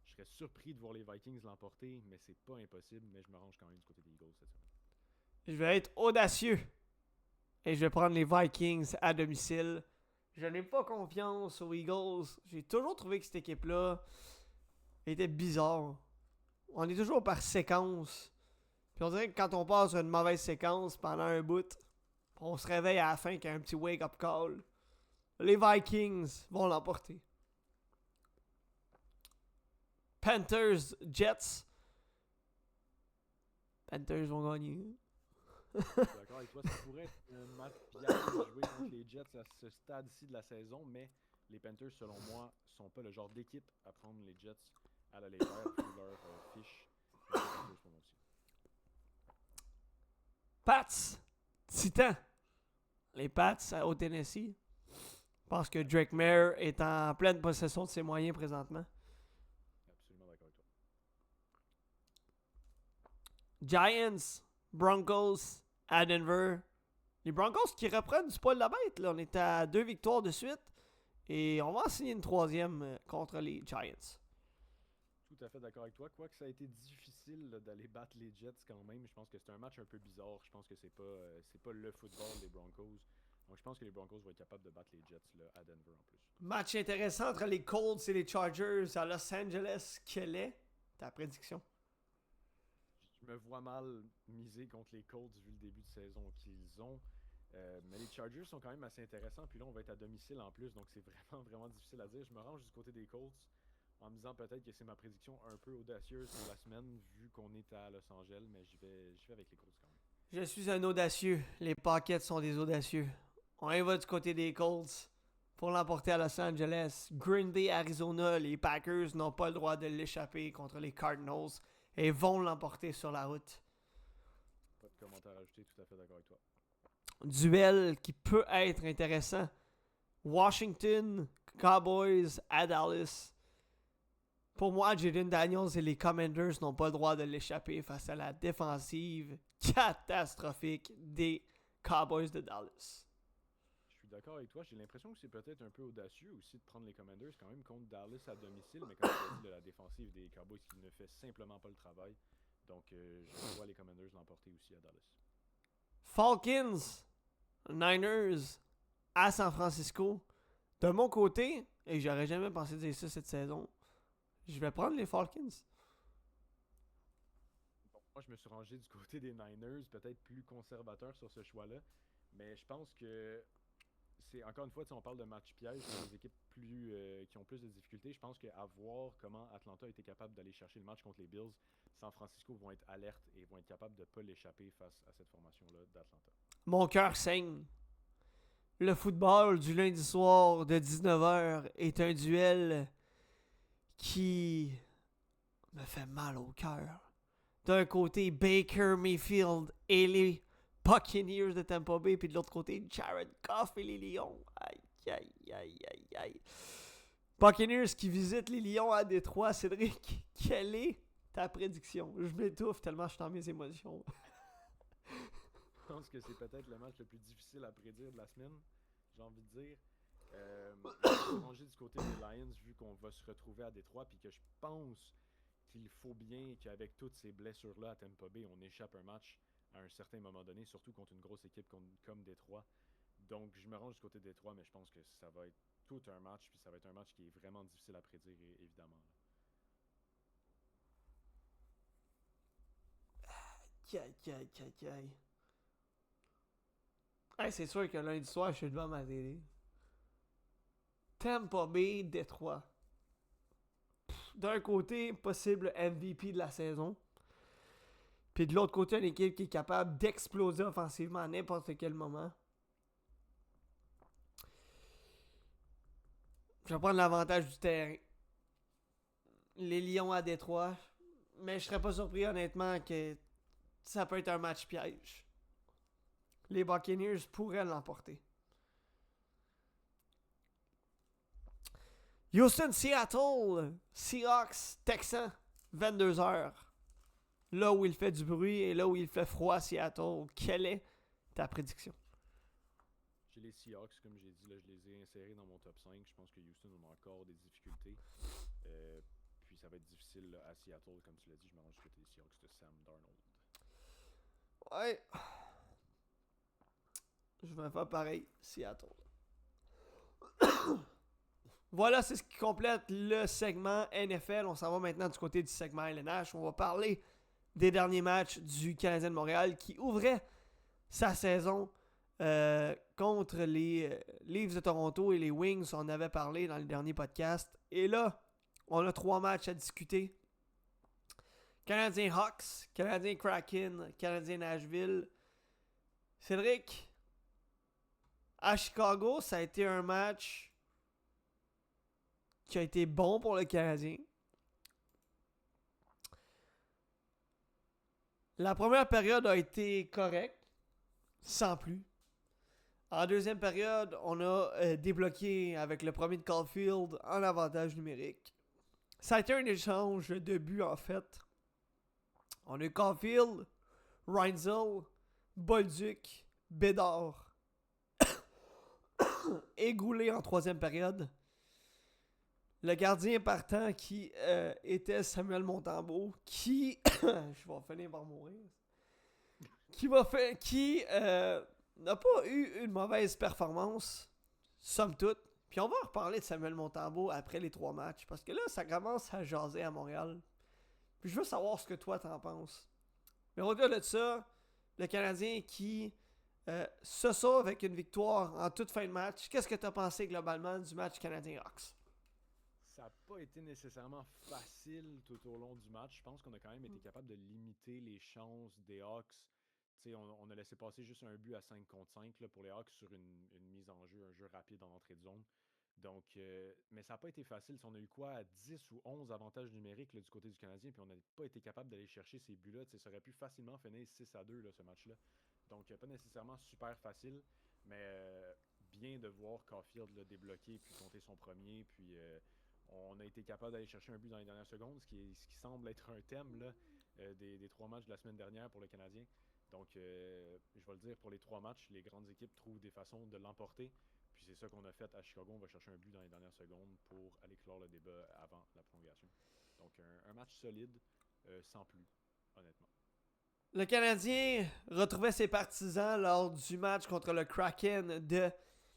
Je serais surpris de voir les Vikings l'emporter, mais c'est pas impossible. Mais je me range quand même du côté des Eagles cette semaine. Je vais être audacieux. Et je vais prendre les Vikings à domicile. Je n'ai pas confiance aux Eagles. J'ai toujours trouvé que cette équipe-là était bizarre. On est toujours par séquence. Puis on dirait que quand on passe une mauvaise séquence pendant un bout, on se réveille à la fin qu'il y a un petit wake-up call. Les Vikings vont l'emporter. Panthers, Jets. Panthers vont gagner. Je suis d'accord avec toi, ça pourrait être un match piège de jouer contre les Jets à ce stade-ci de la saison, mais les Panthers, selon moi, sont pas le genre d'équipe à prendre les Jets à la légère vu leur fiche. Les Panthers pour moi aussi. Pats, Titans. Les Pats au Tennessee. Je pense que Drake Mayer est en pleine possession de ses moyens présentement. Absolument d'accord avec toi. Giants, Broncos à Denver. Les Broncos qui reprennent du poil de la bête. Là. On est à 2 victoires de suite. Et on va en signer une 3e contre les Giants. Tout à fait d'accord avec toi. Quoique ça a été difficile là, d'aller battre les Jets quand même, je pense que c'est un match un peu bizarre. Je pense que c'est pas le football des Broncos. Donc je pense que les Broncos vont être capables de battre les Jets là, à Denver en plus. Match intéressant entre les Colts et les Chargers à Los Angeles. Quelle est ta prédiction? Je me vois mal miser contre les Colts vu le début de saison qu'ils ont. Mais les Chargers sont quand même assez intéressants. Puis là, on va être à domicile en plus. Donc c'est vraiment, vraiment difficile à dire. Je me range du côté des Colts en me disant peut-être que c'est ma prédiction un peu audacieuse pour la semaine vu qu'on est à Los Angeles. Mais je vais avec les Colts quand même. Je suis un audacieux. Les Packers sont des audacieux. On y va du côté des Colts pour l'emporter à Los Angeles. Green Bay, Arizona, les Packers n'ont pas le droit de l'échapper contre les Cardinals et vont l'emporter sur la route. Pas de commentaire à ajouter, tout à fait d'accord avec toi. Duel qui peut être intéressant. Washington, Cowboys à Dallas. Pour moi, Jaden Daniels et les Commanders n'ont pas le droit de l'échapper face à la défensive catastrophique des Cowboys de Dallas. Je suis d'accord avec toi. J'ai l'impression que c'est peut-être un peu audacieux aussi de prendre les Commanders quand même contre Dallas à domicile, mais comme tu as dit, la défensive des Cowboys qui ne fait simplement pas le travail. Donc, je vois les Commanders l'emporter aussi à Dallas. Falcons, Niners à San Francisco. De mon côté, et j'aurais jamais pensé dire ça cette saison, je vais prendre les Falcons. Bon, moi, je me suis rangé du côté des Niners, peut-être plus conservateur sur ce choix-là. Mais je pense que c'est encore une fois, on parle de match piège pour des équipes qui ont plus de difficultés. Je pense qu'à voir comment Atlanta a été capable d'aller chercher le match contre les Bills, San Francisco vont être alertes et vont être capables de ne pas l'échapper face à cette formation-là d'Atlanta. Mon cœur saigne. Le football du lundi soir de 19h est un duel qui me fait mal au cœur. D'un côté, Baker Mayfield et les Buccaneers de Tampa Bay, puis de l'autre côté, Jared Goff et les Lions. Aïe, aïe, aïe, aïe, aïe. Buccaneers qui visitent les Lions à Détroit. Cédric, quelle est ta prédiction? Je m'étouffe tellement je suis dans mes émotions. Je pense que c'est peut-être le match le plus difficile à prédire de la semaine, j'ai envie de dire. Je suis rangé du côté des Lions vu qu'on va se retrouver à Détroit, puis que je pense qu'il faut bien qu'avec toutes ces blessures-là à Tampa Bay, on échappe un match à un certain moment donné, surtout contre une grosse équipe comme Détroit. Donc je me range du côté de Détroit, mais je pense que ça va être tout un match, puis ça va être un match qui est vraiment difficile à prédire, évidemment. Aïe. Hey, c'est sûr que lundi soir, je suis devant ma télé. Tampa Bay, Détroit. D'un côté, possible MVP de la saison. Puis de l'autre côté, une équipe qui est capable d'exploser offensivement à n'importe quel moment. Je vais prendre l'avantage du terrain. Les Lions à Détroit. Mais je serais pas surpris honnêtement que ça peut être un match piège. Les Buccaneers pourraient l'emporter. Houston, Seattle, Seahawks, Texans, 22h. Là où il fait du bruit et là où il fait froid à Seattle. Quelle est ta prédiction? J'ai les Seahawks, comme j'ai dit, là, je les ai insérés dans mon top 5. Je pense que Houston a encore des difficultés. Puis ça va être difficile là, à Seattle, comme tu l'as dit. Je me range du côté des Seahawks de Sam Darnold. Ouais. Je vais faire pareil, Seattle. Voilà, c'est ce qui complète le segment NFL. On s'en va maintenant du côté du segment LNH. On va parler des derniers matchs du Canadien de Montréal qui ouvrait sa saison contre les Leafs de Toronto et les Wings. On avait parlé dans le dernier podcast. Et là, on a 3 matchs à discuter. Canadien Hawks, Canadien Kraken, Canadien Nashville. Cédric, à Chicago, ça a été un match qui a été bon pour le Canadien. La première période a été correcte, sans plus. En deuxième période, on a débloqué avec le premier de Caulfield en avantage numérique. Ça a été un échange de buts en fait. On a eu Caulfield, Reinzel, Bolduc, Bédard et Goulet en troisième période. Le gardien partant qui était Samuel Montembeault, qui je vais finir par mourir, qui n'a pas eu une mauvaise performance, somme toute. Puis on va reparler de Samuel Montembeault après les 3 matchs, parce que là, ça commence à jaser à Montréal. Puis je veux savoir ce que toi t'en penses. Mais au-delà de ça, le Canadien qui se sauve avec une victoire en toute fin de match. Qu'est-ce que t'as pensé globalement du match Canadien-Hawks? Ça n'a pas été nécessairement facile tout au long du match. Je pense qu'on a quand même été capable de limiter les chances des Hawks. On a laissé passer juste un but à 5 contre 5 là, pour les Hawks sur une mise en jeu, un jeu rapide en entrée de zone. Donc, mais ça n'a pas été facile. On a eu quoi, 10 ou 11 avantages numériques là, du côté du Canadien, puis on n'a pas été capable d'aller chercher ces buts-là. Ça aurait pu facilement finir 6-2 là, ce match-là. Donc, pas nécessairement super facile, mais bien de voir Caulfield là, débloquer puis compter son premier, puis On a été capable d'aller chercher un but dans les dernières secondes, ce qui semble être un thème là, des 3 matchs de la semaine dernière pour le Canadien. Donc, je vais le dire, pour les 3 matchs, les grandes équipes trouvent des façons de l'emporter. Puis c'est ça qu'on a fait à Chicago. On va chercher un but dans les dernières secondes pour aller clore le débat avant la prolongation. Donc, un match solide, sans plus, honnêtement. Le Canadien retrouvait ses partisans lors du match contre le Kraken de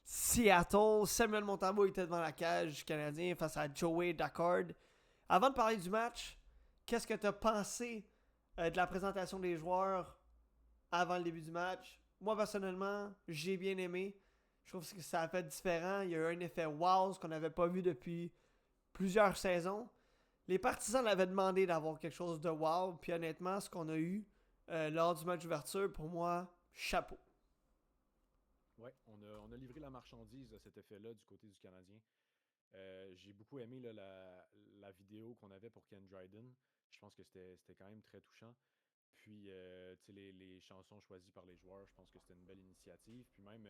Seattle. Samuel Montembeault était devant la cage du Canadien face à Joey Daccord. Avant de parler du match, qu'est-ce que tu as pensé de la présentation des joueurs avant le début du match? Moi, personnellement, j'ai bien aimé. Je trouve que ça a fait différent. Il y a eu un effet wow, ce qu'on n'avait pas vu depuis plusieurs saisons. Les partisans l'avaient demandé d'avoir quelque chose de wow. Puis honnêtement, ce qu'on a eu lors du match d'ouverture, pour moi, chapeau. Ouais, on a livré la marchandise de cet effet-là du côté du Canadien. J'ai beaucoup aimé là, la vidéo qu'on avait pour Ken Dryden. Je pense que c'était quand même très touchant. Puis, les chansons choisies par les joueurs, je pense que c'était une belle initiative. Puis même,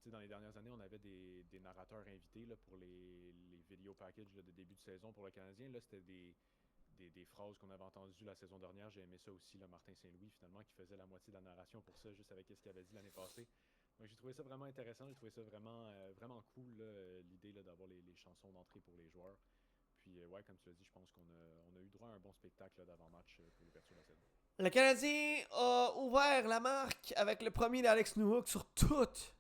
dans les dernières années, on avait des narrateurs invités là, pour les vidéo packages là, de début de saison pour le Canadien. Là, c'était des phrases qu'on avait entendues la saison dernière. J'ai aimé ça aussi, là, Martin Saint-Louis, finalement, qui faisait la moitié de la narration pour ça, juste avec ce qu'il avait dit l'année passée. Donc, j'ai trouvé ça vraiment intéressant. J'ai trouvé ça vraiment cool, là, l'idée là, d'avoir les chansons d'entrée pour les joueurs. Puis, ouais, comme tu l'as dit, je pense qu'on a eu droit à un bon spectacle là, d'avant-match pour l'ouverture de la saison. Le Canadien a ouvert la marque avec le premier d'Alex Newhook sur toute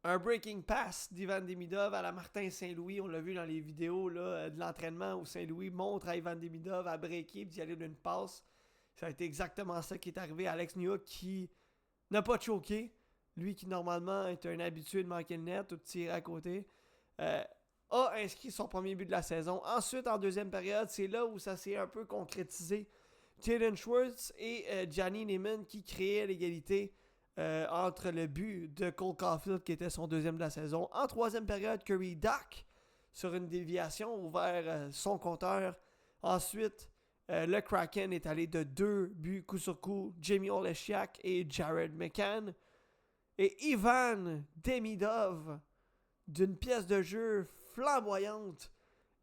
un breaking pass d'Ivan Demidov à la Martin Saint-Louis. On l'a vu dans les vidéos là, de l'entraînement où Saint-Louis montre à Ivan Demidov à breaker et d'y aller d'une passe. Ça a été exactement ça qui est arrivé à Alex Newhook qui n'a pas choqué. Lui qui normalement est un habitué de manquer le net ou de tirer à côté. A inscrit son premier but de la saison. Ensuite, en deuxième période, c'est là où ça s'est un peu concrétisé. Jaden Schwartz et Gianni Neiman qui créaient l'égalité entre le but de Cole Caulfield qui était son deuxième de la saison. En troisième période, Curry Duck sur une déviation ouvert son compteur. Ensuite, le Kraken est allé de 2 buts coup sur coup. Jamie Oleksiak et Jared McCann. Et Ivan Demidov, d'une pièce de jeu flamboyante,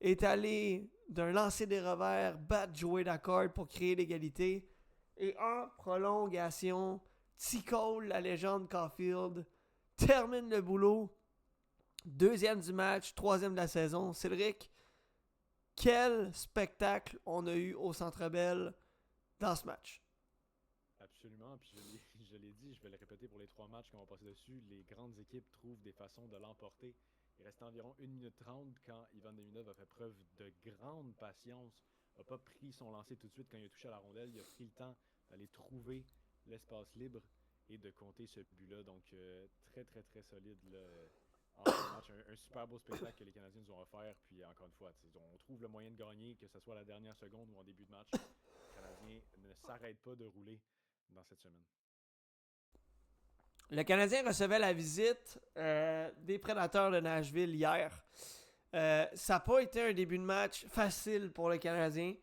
est allé d'un lancer des revers battre Joey Daccord pour créer l'égalité. Et en prolongation, T-Cole, la légende Caulfield, termine le boulot. Deuxième du match, troisième de la saison. Cédric, quel spectacle on a eu au Centre Bell dans ce match. Absolument, puis je l'ai dit, je vais le répéter pour les 3 matchs qu'on va passer dessus. Les grandes équipes trouvent des façons de l'emporter. Il restait environ 1 minute 30 quand Ivan Demidov a fait preuve de grande patience. Il n'a pas pris son lancer tout de suite quand il a touché à la rondelle. Il a pris le temps d'aller trouver l'espace libre et de compter ce but-là. Donc, très, très, très solide là, en ce match. Un super beau spectacle que les Canadiens nous ont offert. Puis, encore une fois, on trouve le moyen de gagner, que ce soit à la dernière seconde ou en début de match. Les Canadiens ne s'arrêtent pas de rouler dans cette semaine. Le Canadien recevait la visite des Prédateurs de Nashville hier. Ça n'a pas été un début de match facile pour le Canadien.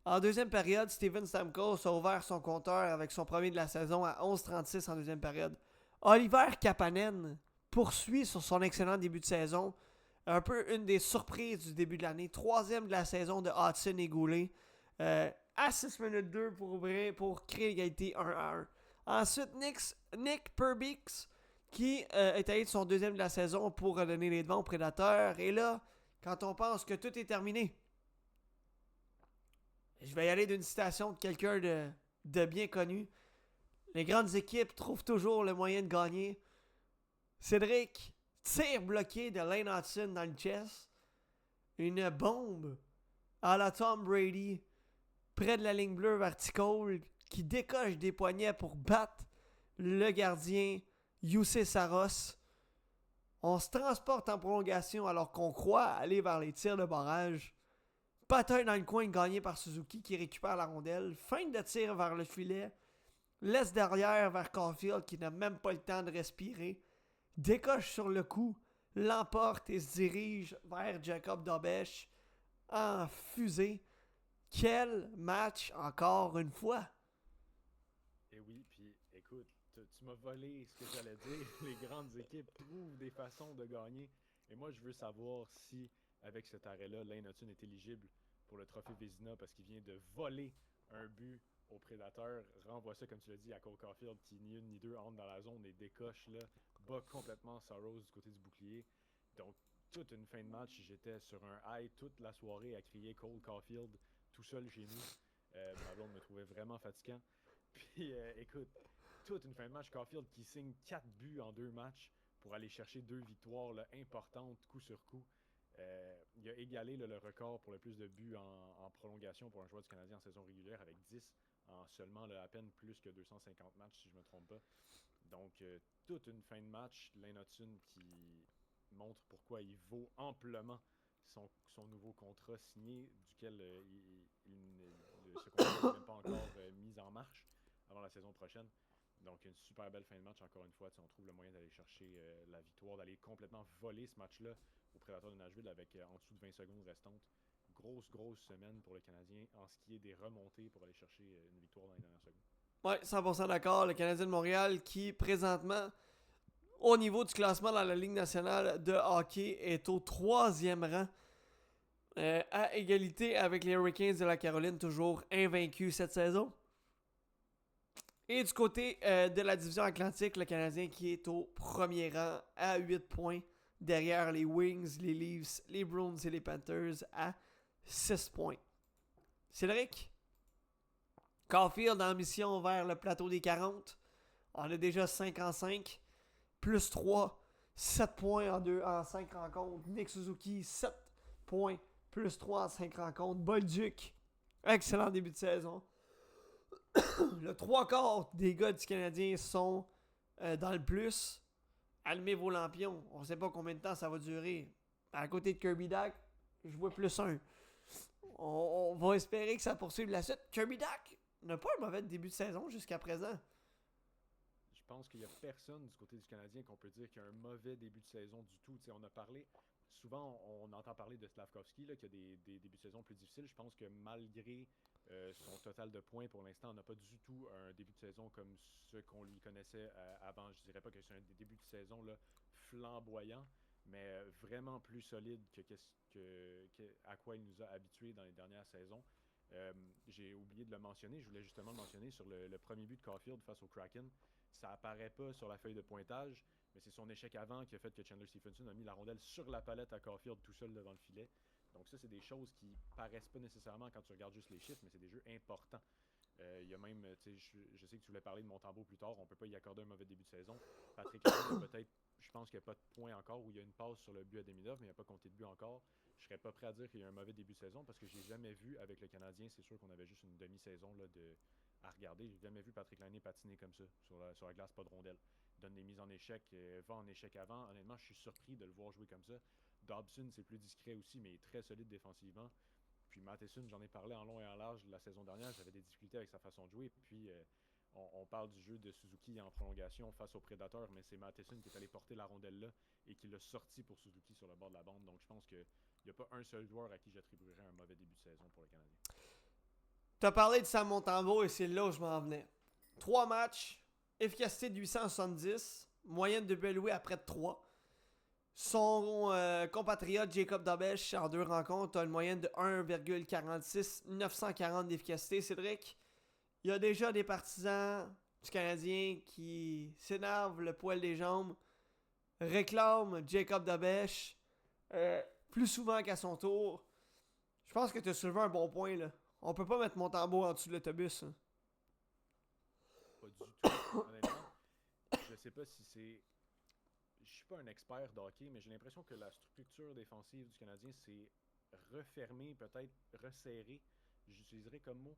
En deuxième période, Steven Stamkos a ouvert son compteur avec son premier de la saison à 11:36 en deuxième période. Oliver Kapanen poursuit sur son excellent début de saison. Un peu une des surprises du début de l'année. Troisième de la saison de Hudson et Goulet. À 6 minutes 2 pour créer l'égalité 1-1. Ensuite, Nick Perbix qui est allé de son deuxième de la saison pour redonner les devants aux Prédateurs. Et là, quand on pense que tout est terminé, je vais y aller d'une citation de quelqu'un de bien connu. Les grandes équipes trouvent toujours le moyen de gagner. Cédric, tir bloqué de Lane Hudson dans le chest. Une bombe à la Tom Brady près de la ligne bleue verticale qui décoche des poignets pour battre le gardien Youssé Saros. On se transporte en prolongation alors qu'on croit aller vers les tirs de barrage. Patin dans le coin gagné par Suzuki qui récupère la rondelle. Fin de tir vers le filet. Laisse derrière vers Caulfield qui n'a même pas le temps de respirer. Décoche sur le coup. L'emporte et se dirige vers Jacob Dobech en fusée. Quel match encore une fois! Et oui, puis écoute, tu m'as volé ce que j'allais dire. Les grandes équipes trouvent des façons de gagner. Et moi, je veux savoir si avec cet arrêt-là, Lane Hutton est éligible pour le trophée Vézina parce qu'il vient de voler un but au prédateur, renvoie ça, comme tu l'as dit, à Cole Caulfield qui ni une ni deux entre dans la zone et décoche là, bat complètement Saros du côté du bouclier. Donc, toute une fin de match, j'étais sur un high toute la soirée à crier Cole Caulfield tout seul chez nous. Ma blonde me trouvait vraiment fatigant. Puis, écoute, toute une fin de match, Caulfield qui signe 4 buts en 2 matchs pour aller chercher 2 victoires là, importantes, coup sur coup. Il a égalé là, le record pour le plus de buts en prolongation pour un joueur du Canadien en saison régulière avec 10 en seulement là, à peine plus que 250 matchs, si je ne me trompe pas. Donc, toute une fin de match, Lane Hutton qui montre pourquoi il vaut amplement son nouveau contrat signé, duquel ce contrat n'est même pas encore mis en marche avant la saison prochaine. Donc, une super belle fin de match, encore une fois. On trouve le moyen d'aller chercher la victoire, d'aller complètement voler ce match-là au Prédateur de Nashville avec en dessous de 20 secondes restantes. Grosse semaine pour le Canadien en ce qui est des remontées pour aller chercher une victoire dans les dernières secondes. Ouais, 100% d'accord. Le Canadien de Montréal qui, présentement, au niveau du classement dans la Ligue nationale de hockey, est au 3e rang. À égalité avec les Hurricanes de la Caroline, toujours invaincus cette saison. Et du côté de la division Atlantique, le Canadien qui est au 1er rang à 8 points. Derrière les Wings, les Leafs, les Bruins et les Panthers à 6 points. Cédric, Caulfield en mission vers le plateau des 40. On a déjà 5 en 5. Plus 3, 7 points en 5 rencontres. Nick Suzuki, 7 points. Plus 3 en 5 rencontres. Bolduc, excellent début de saison. Le 3/4 des gars du Canadien sont dans le plus. Allumez vos lampions. On ne sait pas combien de temps ça va durer. À côté de Kirby Dach, je vois plus 1. On va espérer que ça poursuive la suite. Kirby Dach n'a pas un mauvais début de saison jusqu'à présent. Je pense qu'il n'y a personne du côté du Canadien qu'on peut dire qu'il y a un mauvais début de saison du tout. T'sais, on a parlé, souvent on entend parler de Slavkovski là, qui a des débuts de saison plus difficiles. Je pense que malgré son total de points pour l'instant, on n'a pas du tout un début de saison comme ce qu'on lui connaissait avant. Je dirais pas que c'est un début de saison là, flamboyant, mais vraiment plus solide à quoi il nous a habitués dans les dernières saisons. J'ai oublié de le mentionner, je voulais justement le mentionner sur le premier but de Caulfield face au Kraken. Ça apparaît pas sur la feuille de pointage, mais c'est son échec avant qui a fait que Chandler Stephenson a mis la rondelle sur la palette à Caulfield tout seul devant le filet. Donc ça, c'est des choses qui paraissent pas nécessairement quand tu regardes juste les chiffres, mais c'est des jeux importants. Il y a même, je sais que tu voulais parler de Montembeault plus tard, on peut pas y accorder un mauvais début de saison. Patrick Laine, peut-être, je pense qu'il n'y a pas de point encore, où il y a une passe sur le but à Demidov, mais il n'y a pas compté de but encore. Je serais pas prêt à dire qu'il y a un mauvais début de saison, parce que j'ai jamais vu avec le Canadien, c'est sûr qu'on avait juste une demi-saison là, à regarder. J'ai jamais vu Patrick Laine patiner comme ça, sur la glace, pas de rondelle. Donne des mises en échec, va en échec avant. Honnêtement, je suis surpris de le voir jouer comme ça. Dobson, c'est plus discret aussi, mais il est très solide défensivement. Puis Matheson, j'en ai parlé en long et en large la saison dernière, j'avais des difficultés avec sa façon de jouer. Puis on parle du jeu de Suzuki en prolongation face au Prédateur, mais c'est Matheson qui est allé porter la rondelle là et qui l'a sorti pour Suzuki sur le bord de la bande. Donc je pense qu'il n'y a pas un seul joueur à qui j'attribuerais un mauvais début de saison pour le Canadien. T'as parlé de Sam Montembeault et c'est là où je m'en venais. 3 matchs, efficacité de 870, moyenne de buts alloués à près de 3. Son compatriote Jacob Dobeš en 2 rencontres a une moyenne de 1,46, 940 d'efficacité. Cédric, il y a déjà des partisans du Canadien qui s'énervent le poil des jambes, réclament Jacob Dobeš plus souvent qu'à son tour. Je pense que tu as soulevé un bon point là. On peut pas mettre Montembeault en dessous de l'autobus. Hein. Pas du tout. Honnêtement, je sais pas si c'est... Je suis pas un expert de hockey, mais j'ai l'impression que la structure défensive du Canadien s'est refermée, peut-être resserrée, j'utiliserais comme mot.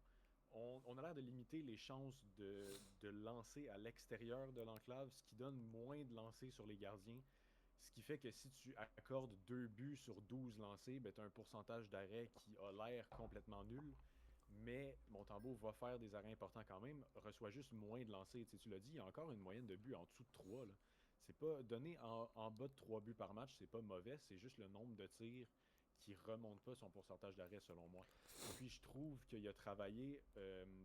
On a l'air de limiter les chances de lancer à l'extérieur de l'enclave, ce qui donne moins de lancers sur les gardiens. Ce qui fait que si tu accordes 2 buts sur 12 lancés, ben tu as un pourcentage d'arrêt qui a l'air complètement nul. Mais Montembeault va faire des arrêts importants quand même, reçoit juste moins de lancers. Tu l'as dit, il y a encore une moyenne de buts en dessous de 3. Là. C'est pas donné en bas de 3 buts par match, c'est pas mauvais, c'est juste le nombre de tirs qui remonte pas son pourcentage d'arrêt selon moi. Puis je trouve qu'il a travaillé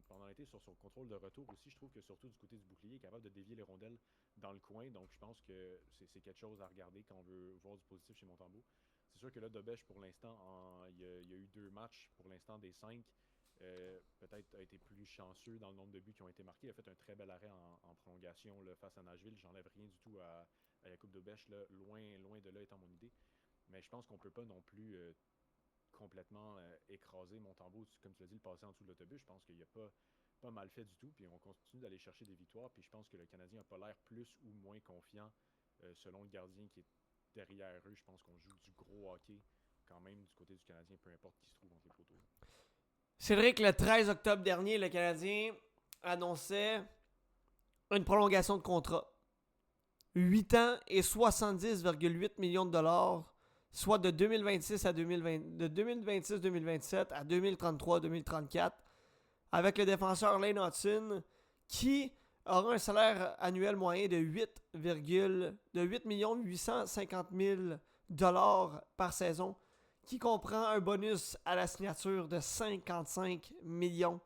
pendant l'été sur son contrôle de retour aussi. Je trouve que surtout du côté du bouclier, il est capable de dévier les rondelles dans le coin. Donc je pense que c'est quelque chose à regarder quand on veut voir du positif chez Montembeault. C'est sûr que là, Dobèche, pour l'instant, il y a eu 2 matchs pour l'instant des 5. Peut-être a été plus chanceux dans le nombre de buts qui ont été marqués. Il a fait un très bel arrêt en prolongation là, face à Nashville. J'enlève rien du tout à Jakub Dobèche, là, loin de là étant mon idée. Mais je pense qu'on peut pas non plus complètement écraser Montembeault, comme tu l'as dit, le passer en dessous de l'autobus. Je pense qu'il a pas mal fait du tout. Puis on continue d'aller chercher des victoires. Puis je pense que le Canadien n'a pas l'air plus ou moins confiant selon le gardien qui est derrière eux. Je pense qu'on joue du gros hockey quand même du côté du Canadien, peu importe qui se trouve entre les poteaux. Cédric, le 13 octobre dernier, le Canadien annonçait une prolongation de contrat. 8 ans et 70,8 millions de dollars, soit de 2026-2027 à 2033-2034, avec le défenseur Lane Hutson, qui aura un salaire annuel moyen de 8 850 000 dollars par saison, qui comprend un bonus à la signature de 55 millions.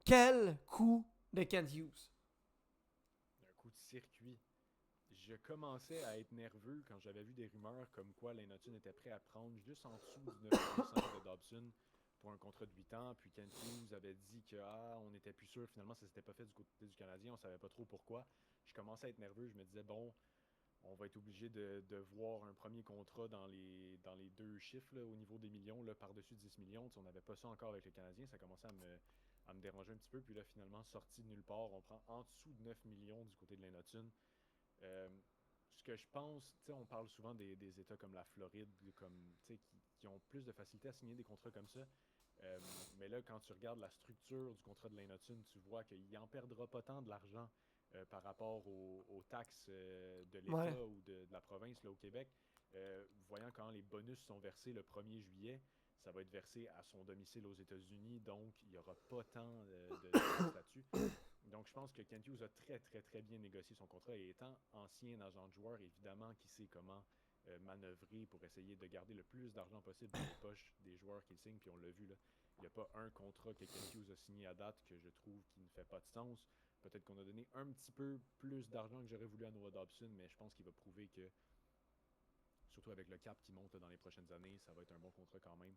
Quel coup de Kent Hughes! Un coup de circuit. Je commençais à être nerveux quand j'avais vu des rumeurs comme quoi Lane Hutson était prêt à prendre juste en dessous du 9,5 de Dobson pour un contrat de 8 ans. Puis Kent Hughes avait dit que on n'était plus sûr. Finalement, ça s'était pas fait du côté du Canadien. On savait pas trop pourquoi. Je commençais à être nerveux. Je me disais, bon, on va être obligé de voir un premier contrat dans les 2 chiffres là, au niveau des millions, là, par-dessus 10 millions. T'sais, on n'avait pas ça encore avec le Canadien. Ça commençait à me déranger un petit peu. Puis là, finalement, sorti de nulle part, on prend en dessous de 9 millions du côté de Lane Hutson. Ce que je pense, on parle souvent des États comme la Floride, qui ont plus de facilité à signer des contrats comme ça. Mais là, quand tu regardes la structure du contrat de Lane Hutson, tu vois qu'il n'en perdra pas tant de l'argent par rapport aux taxes de l'État ou de la province là, au Québec. Voyant quand les bonus sont versés le 1er juillet, ça va être versé à son domicile aux États-Unis, donc il n'y aura pas tant de taxes là-dessus. Donc je pense que Kent Hughes a très très très bien négocié son contrat et étant ancien agent de joueur, évidemment qu'il sait comment manœuvrer pour essayer de garder le plus d'argent possible dans les poches des joueurs qu'il signe, puis on l'a vu là. Il n'y a pas un contrat que Kent Hughes a signé à date que je trouve qui ne fait pas de sens. Peut-être qu'on a donné un petit peu plus d'argent que j'aurais voulu à Noah Dobson, mais je pense qu'il va prouver que, surtout avec le cap qui monte dans les prochaines années, ça va être un bon contrat quand même.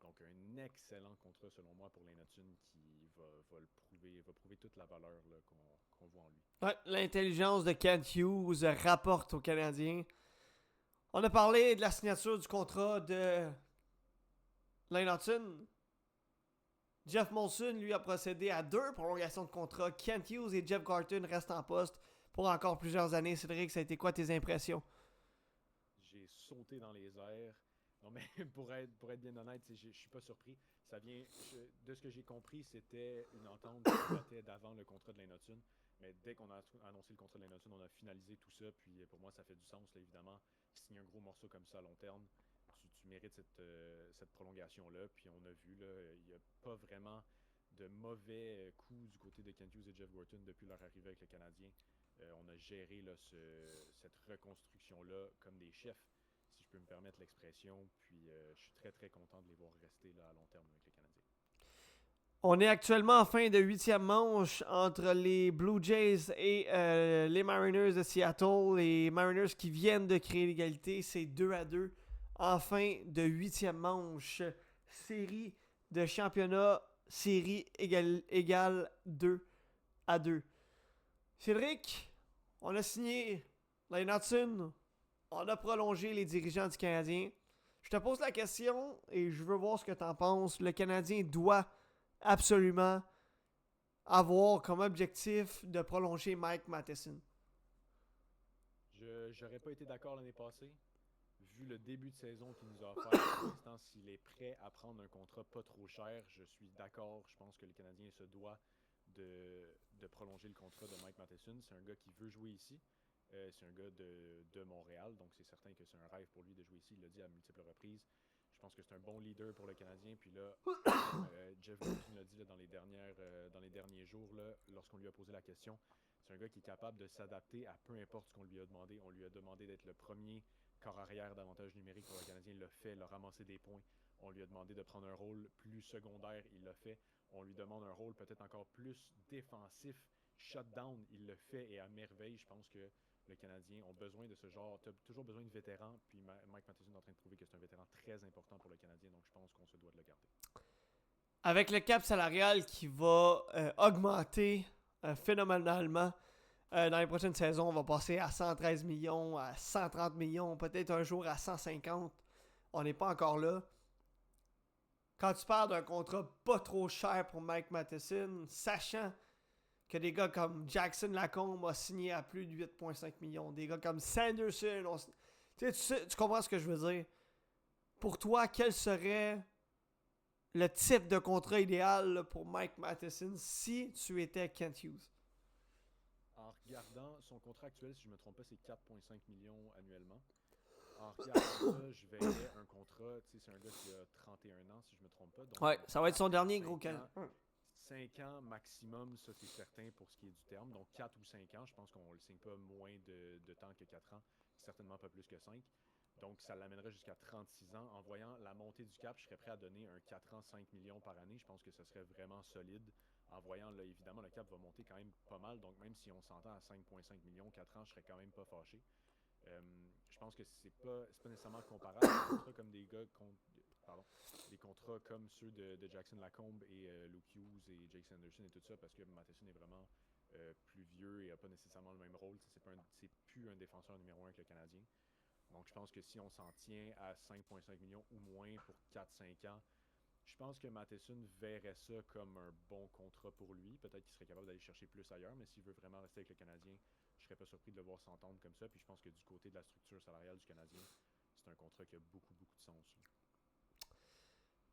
Donc un excellent contrat selon moi pour Lane Hutson qui va prouver toute la valeur là, qu'on voit en lui. Ouais, l'intelligence de Kent Hughes rapporte aux Canadiens. On a parlé de la signature du contrat de Lane Hutson. Jeff Molson, lui, a procédé à 2 prolongations de contrat. Kent Hughes et Jeff Gorton restent en poste pour encore plusieurs années. Cédric, ça a été quoi tes impressions? J'ai sauté dans les airs. Non, mais pour être bien honnête, je suis pas surpris. Ça vient, de ce que j'ai compris, c'était une entente qui datait d'avant le contrat de Lane Hutson. Mais dès qu'on a annoncé le contrat de Lane Hutson, on a finalisé tout ça. Puis pour moi, ça fait du sens, là, évidemment. Signer un gros morceau comme ça à long terme, tu mérites cette prolongation-là. Puis on a vu, là, il n'y a pas vraiment de mauvais coups du côté de Kent Hughes et Jeff Gorton depuis leur arrivée avec le Canadien. On a géré là, cette reconstruction-là comme des chefs, si je peux me permettre l'expression. Puis je suis très très content de les voir rester là, à long terme avec les Canadiens. On est actuellement en fin de 8e manche entre les Blue Jays et les Mariners de Seattle. Les Mariners qui viennent de créer l'égalité, c'est 2-2 en fin de 8e manche. Série de championnat, série égale 2-2. Cédric, on a signé Lane Hutson, on a prolongé les dirigeants du Canadien. Je te pose la question et je veux voir ce que tu en penses. Le Canadien doit absolument avoir comme objectif de prolonger Mike Matheson. J'aurais pas été d'accord l'année passée. Vu le début de saison qu'il nous a offert, pour l'instant, s'il est prêt à prendre un contrat pas trop cher, je suis d'accord. Je pense que le Canadien se doit de prolonger le contrat de Mike Matheson. C'est un gars qui veut jouer ici. C'est un gars de Montréal, donc c'est certain que c'est un rêve pour lui de jouer ici. Il l'a dit à multiples reprises. Je pense que c'est un bon leader pour le Canadien. Puis là, Jeff Gorton l'a dit là, dans les derniers jours, là, lorsqu'on lui a posé la question. C'est un gars qui est capable de s'adapter à peu importe ce qu'on lui a demandé. On lui a demandé d'être le premier corps arrière d'avantage numérique pour le Canadien. Il l'a fait, il a ramassé des points. On lui a demandé de prendre un rôle plus secondaire. Il l'a fait. On lui demande un rôle peut-être encore plus défensif. Shutdown, il le fait et à merveille. Je pense que le Canadien ont besoin de ce genre. Tu as toujours besoin de vétérans, puis Mike Matheson est en train de prouver que c'est un vétéran très important pour le Canadien, donc je pense qu'on se doit de le garder. Avec le cap salarial qui va augmenter phénoménalement dans les prochaines saisons, on va passer à 113 millions, à 130 millions, peut-être un jour à 150. On n'est pas encore là. Quand tu parles d'un contrat pas trop cher pour Mike Matheson, sachant que des gars comme Jackson Lacombe a signé à plus de 8,5 millions, des gars comme Sanderson, tu comprends ce que je veux dire? Pour toi, quel serait le type de contrat idéal là, pour Mike Matheson si tu étais Kent Hughes? En regardant son contrat actuel, si je ne me trompe pas, c'est 4,5 millions annuellement. En regardant ça, je verrais un contrat, tu sais, c'est un gars qui a 31 ans, si je ne me trompe pas. Donc, Ouais, ça va être son dernier gros canard. 5 ans maximum, ça c'est certain pour ce qui est du terme. Donc 4 ou 5 ans, je pense qu'on ne le signe pas moins de temps que 4 ans, certainement pas plus que 5. Donc ça l'amènerait jusqu'à 36 ans. En voyant la montée du cap, je serais prêt à donner un 4 ans, 5 millions par année. Je pense que ce serait vraiment solide. En voyant, là, évidemment, le cap va monter quand même pas mal. Donc même si on s'entend à 5,5 millions, 4 ans, je serais quand même pas fâché. Je pense que c'est pas nécessairement comparable à des contrats comme des contrats comme ceux de Jackson Lacombe et Luke Hughes et Jake Sanderson et tout ça, parce que Matheson est vraiment plus vieux et n'a pas nécessairement le même rôle. C'est plus un défenseur numéro 1 avec le Canadien. Donc je pense que si on s'en tient à 5,5 millions ou moins pour 4-5 ans, je pense que Matheson verrait ça comme un bon contrat pour lui. Peut-être qu'il serait capable d'aller chercher plus ailleurs, mais s'il veut vraiment rester avec le Canadien, je serais pas surpris de le voir s'entendre comme ça. Puis je pense que du côté de la structure salariale du Canadien, c'est un contrat qui a beaucoup, beaucoup de sens.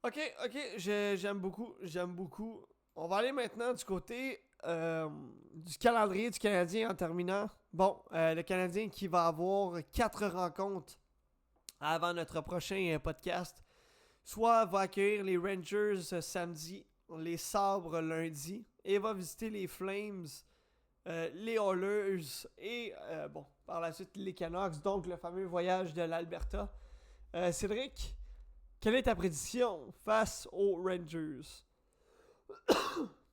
Ok, j'aime beaucoup. On va aller maintenant du côté du calendrier du Canadien en terminant. Bon, le Canadien qui va avoir 4 rencontres avant notre prochain podcast. Soit va accueillir les Rangers samedi, les Sabres lundi, et va visiter les Flames, les Oilers et par la suite les Canucks, donc le fameux voyage de l'Alberta. Cédric, quelle est ta prédiction face aux Rangers?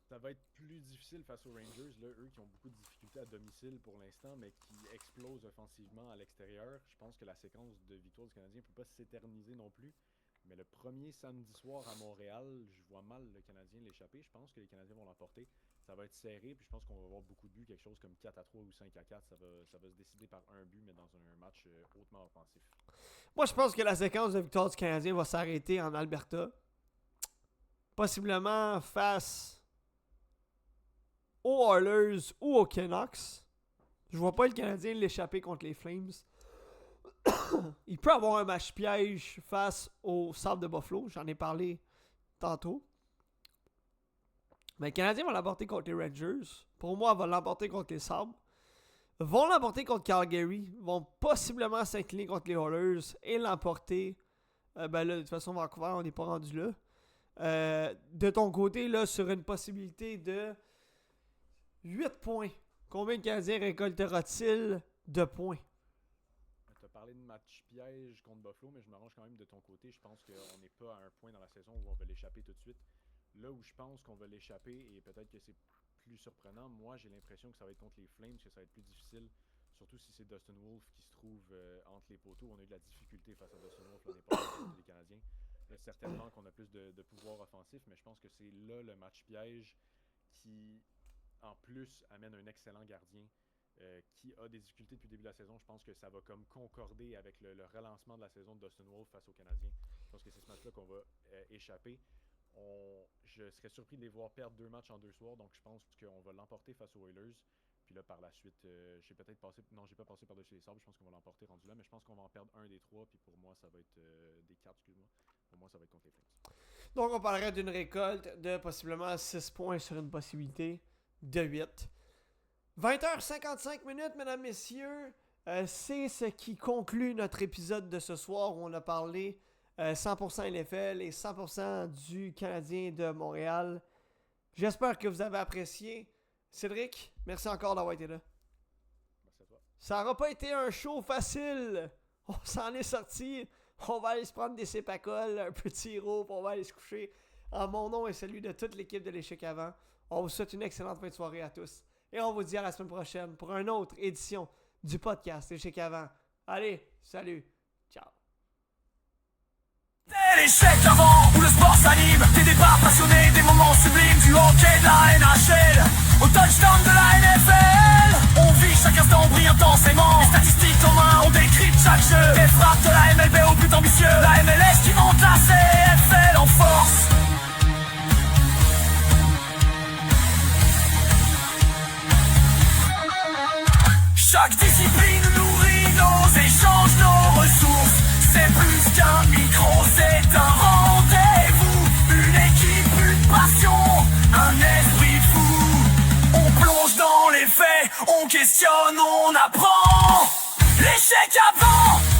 Ça va être plus difficile face aux Rangers, là, eux qui ont beaucoup de difficultés à domicile pour l'instant, mais qui explosent offensivement à l'extérieur. Je pense que la séquence de victoire du Canadien ne peut pas s'éterniser non plus. Mais le premier samedi soir à Montréal, je vois mal le Canadien l'échapper. Je pense que les Canadiens vont l'emporter. Ça va être serré, puis je pense qu'on va avoir beaucoup de buts, quelque chose comme 4-3 ou 5-4. Ça va se décider par un but, mais dans un match hautement offensif. Moi, je pense que la séquence de victoire du Canadien va s'arrêter en Alberta. Possiblement face aux Oilers ou aux Canucks. Je vois pas le Canadien l'échapper contre les Flames. Il peut avoir un match piège face au Sabres de Buffalo. J'en ai parlé tantôt. Mais le Canadien va l'emporter contre les Rangers. Pour moi, il va l'emporter contre les Sabres. Vont l'emporter contre Calgary. Vont possiblement s'incliner contre les Oilers et l'emporter. Là, de toute façon, Vancouver, on n'est pas rendu là. De ton côté, là, sur une possibilité de 8 points. Combien de Canadiens récoltera-t-il de points? Tu as parlé de match piège contre Buffalo, mais je m'arrange quand même de ton côté. Je pense qu'on n'est pas à un point dans la saison où on va l'échapper tout de suite. Là où je pense qu'on va l'échapper, et peut-être que c'est plus surprenant, moi j'ai l'impression que ça va être contre les Flames, que ça va être plus difficile, surtout si c'est Dustin Wolf qui se trouve entre les poteaux. On a eu de la difficulté face à Dustin Wolf l'année passée les Canadiens. Là, certainement qu'on a plus de pouvoir offensif, mais je pense que c'est là le match piège qui, en plus, amène un excellent gardien. Qui a des difficultés depuis le début de la saison. Je pense que ça va comme concorder avec le relancement de la saison de Dustin Wolf face aux Canadiens. Je pense que c'est ce match-là qu'on va échapper. Je serais surpris de les voir perdre 2 matchs en 2 soirs, donc je pense qu'on va l'emporter face aux Oilers. Puis là, par la suite, j'ai pas passé par-dessus les Sabres. Je pense qu'on va l'emporter rendu là, mais je pense qu'on va en perdre un des 3. Puis pour moi, ça va être des 4, excuse-moi. Pour moi, ça va être contre les Flames. Donc, on parlerait d'une récolte de possiblement 6 points sur une possibilité de 8. 20h55 minutes, mesdames, messieurs. C'est ce qui conclut notre épisode de ce soir où on a parlé 100% NFL et 100% du Canadien de Montréal. J'espère que vous avez apprécié. Cédric, merci encore d'avoir été là. Merci à toi. Ça n'aura pas été un show facile. On s'en est sorti. On va aller se prendre des sépacoles, un petit roux, on va aller se coucher. En mon nom et celui de toute l'équipe de l'échec avant, on vous souhaite une excellente fin de soirée à tous. Et on vous dit à la semaine prochaine pour une autre édition du podcast Échec avant. Allez, salut, ciao. C'est l'échec avant, où le sport s'anime. Des débats passionnés, des moments sublimes. Du hockey, de la NHL au touchdown de la NFL. On vit chaque instant, brille intensément. Les statistiques en main, on décrypte chaque jeu. Des frappes de la MLB au but ambitieux. La MLS qui monte la CFL en force. Chaque discipline nourrit nos échanges, nos ressources. C'est plus qu'un micro, c'est un rendez-vous. Une équipe, une passion, un esprit fou. On plonge dans les faits, on questionne, on apprend. L'échec avant.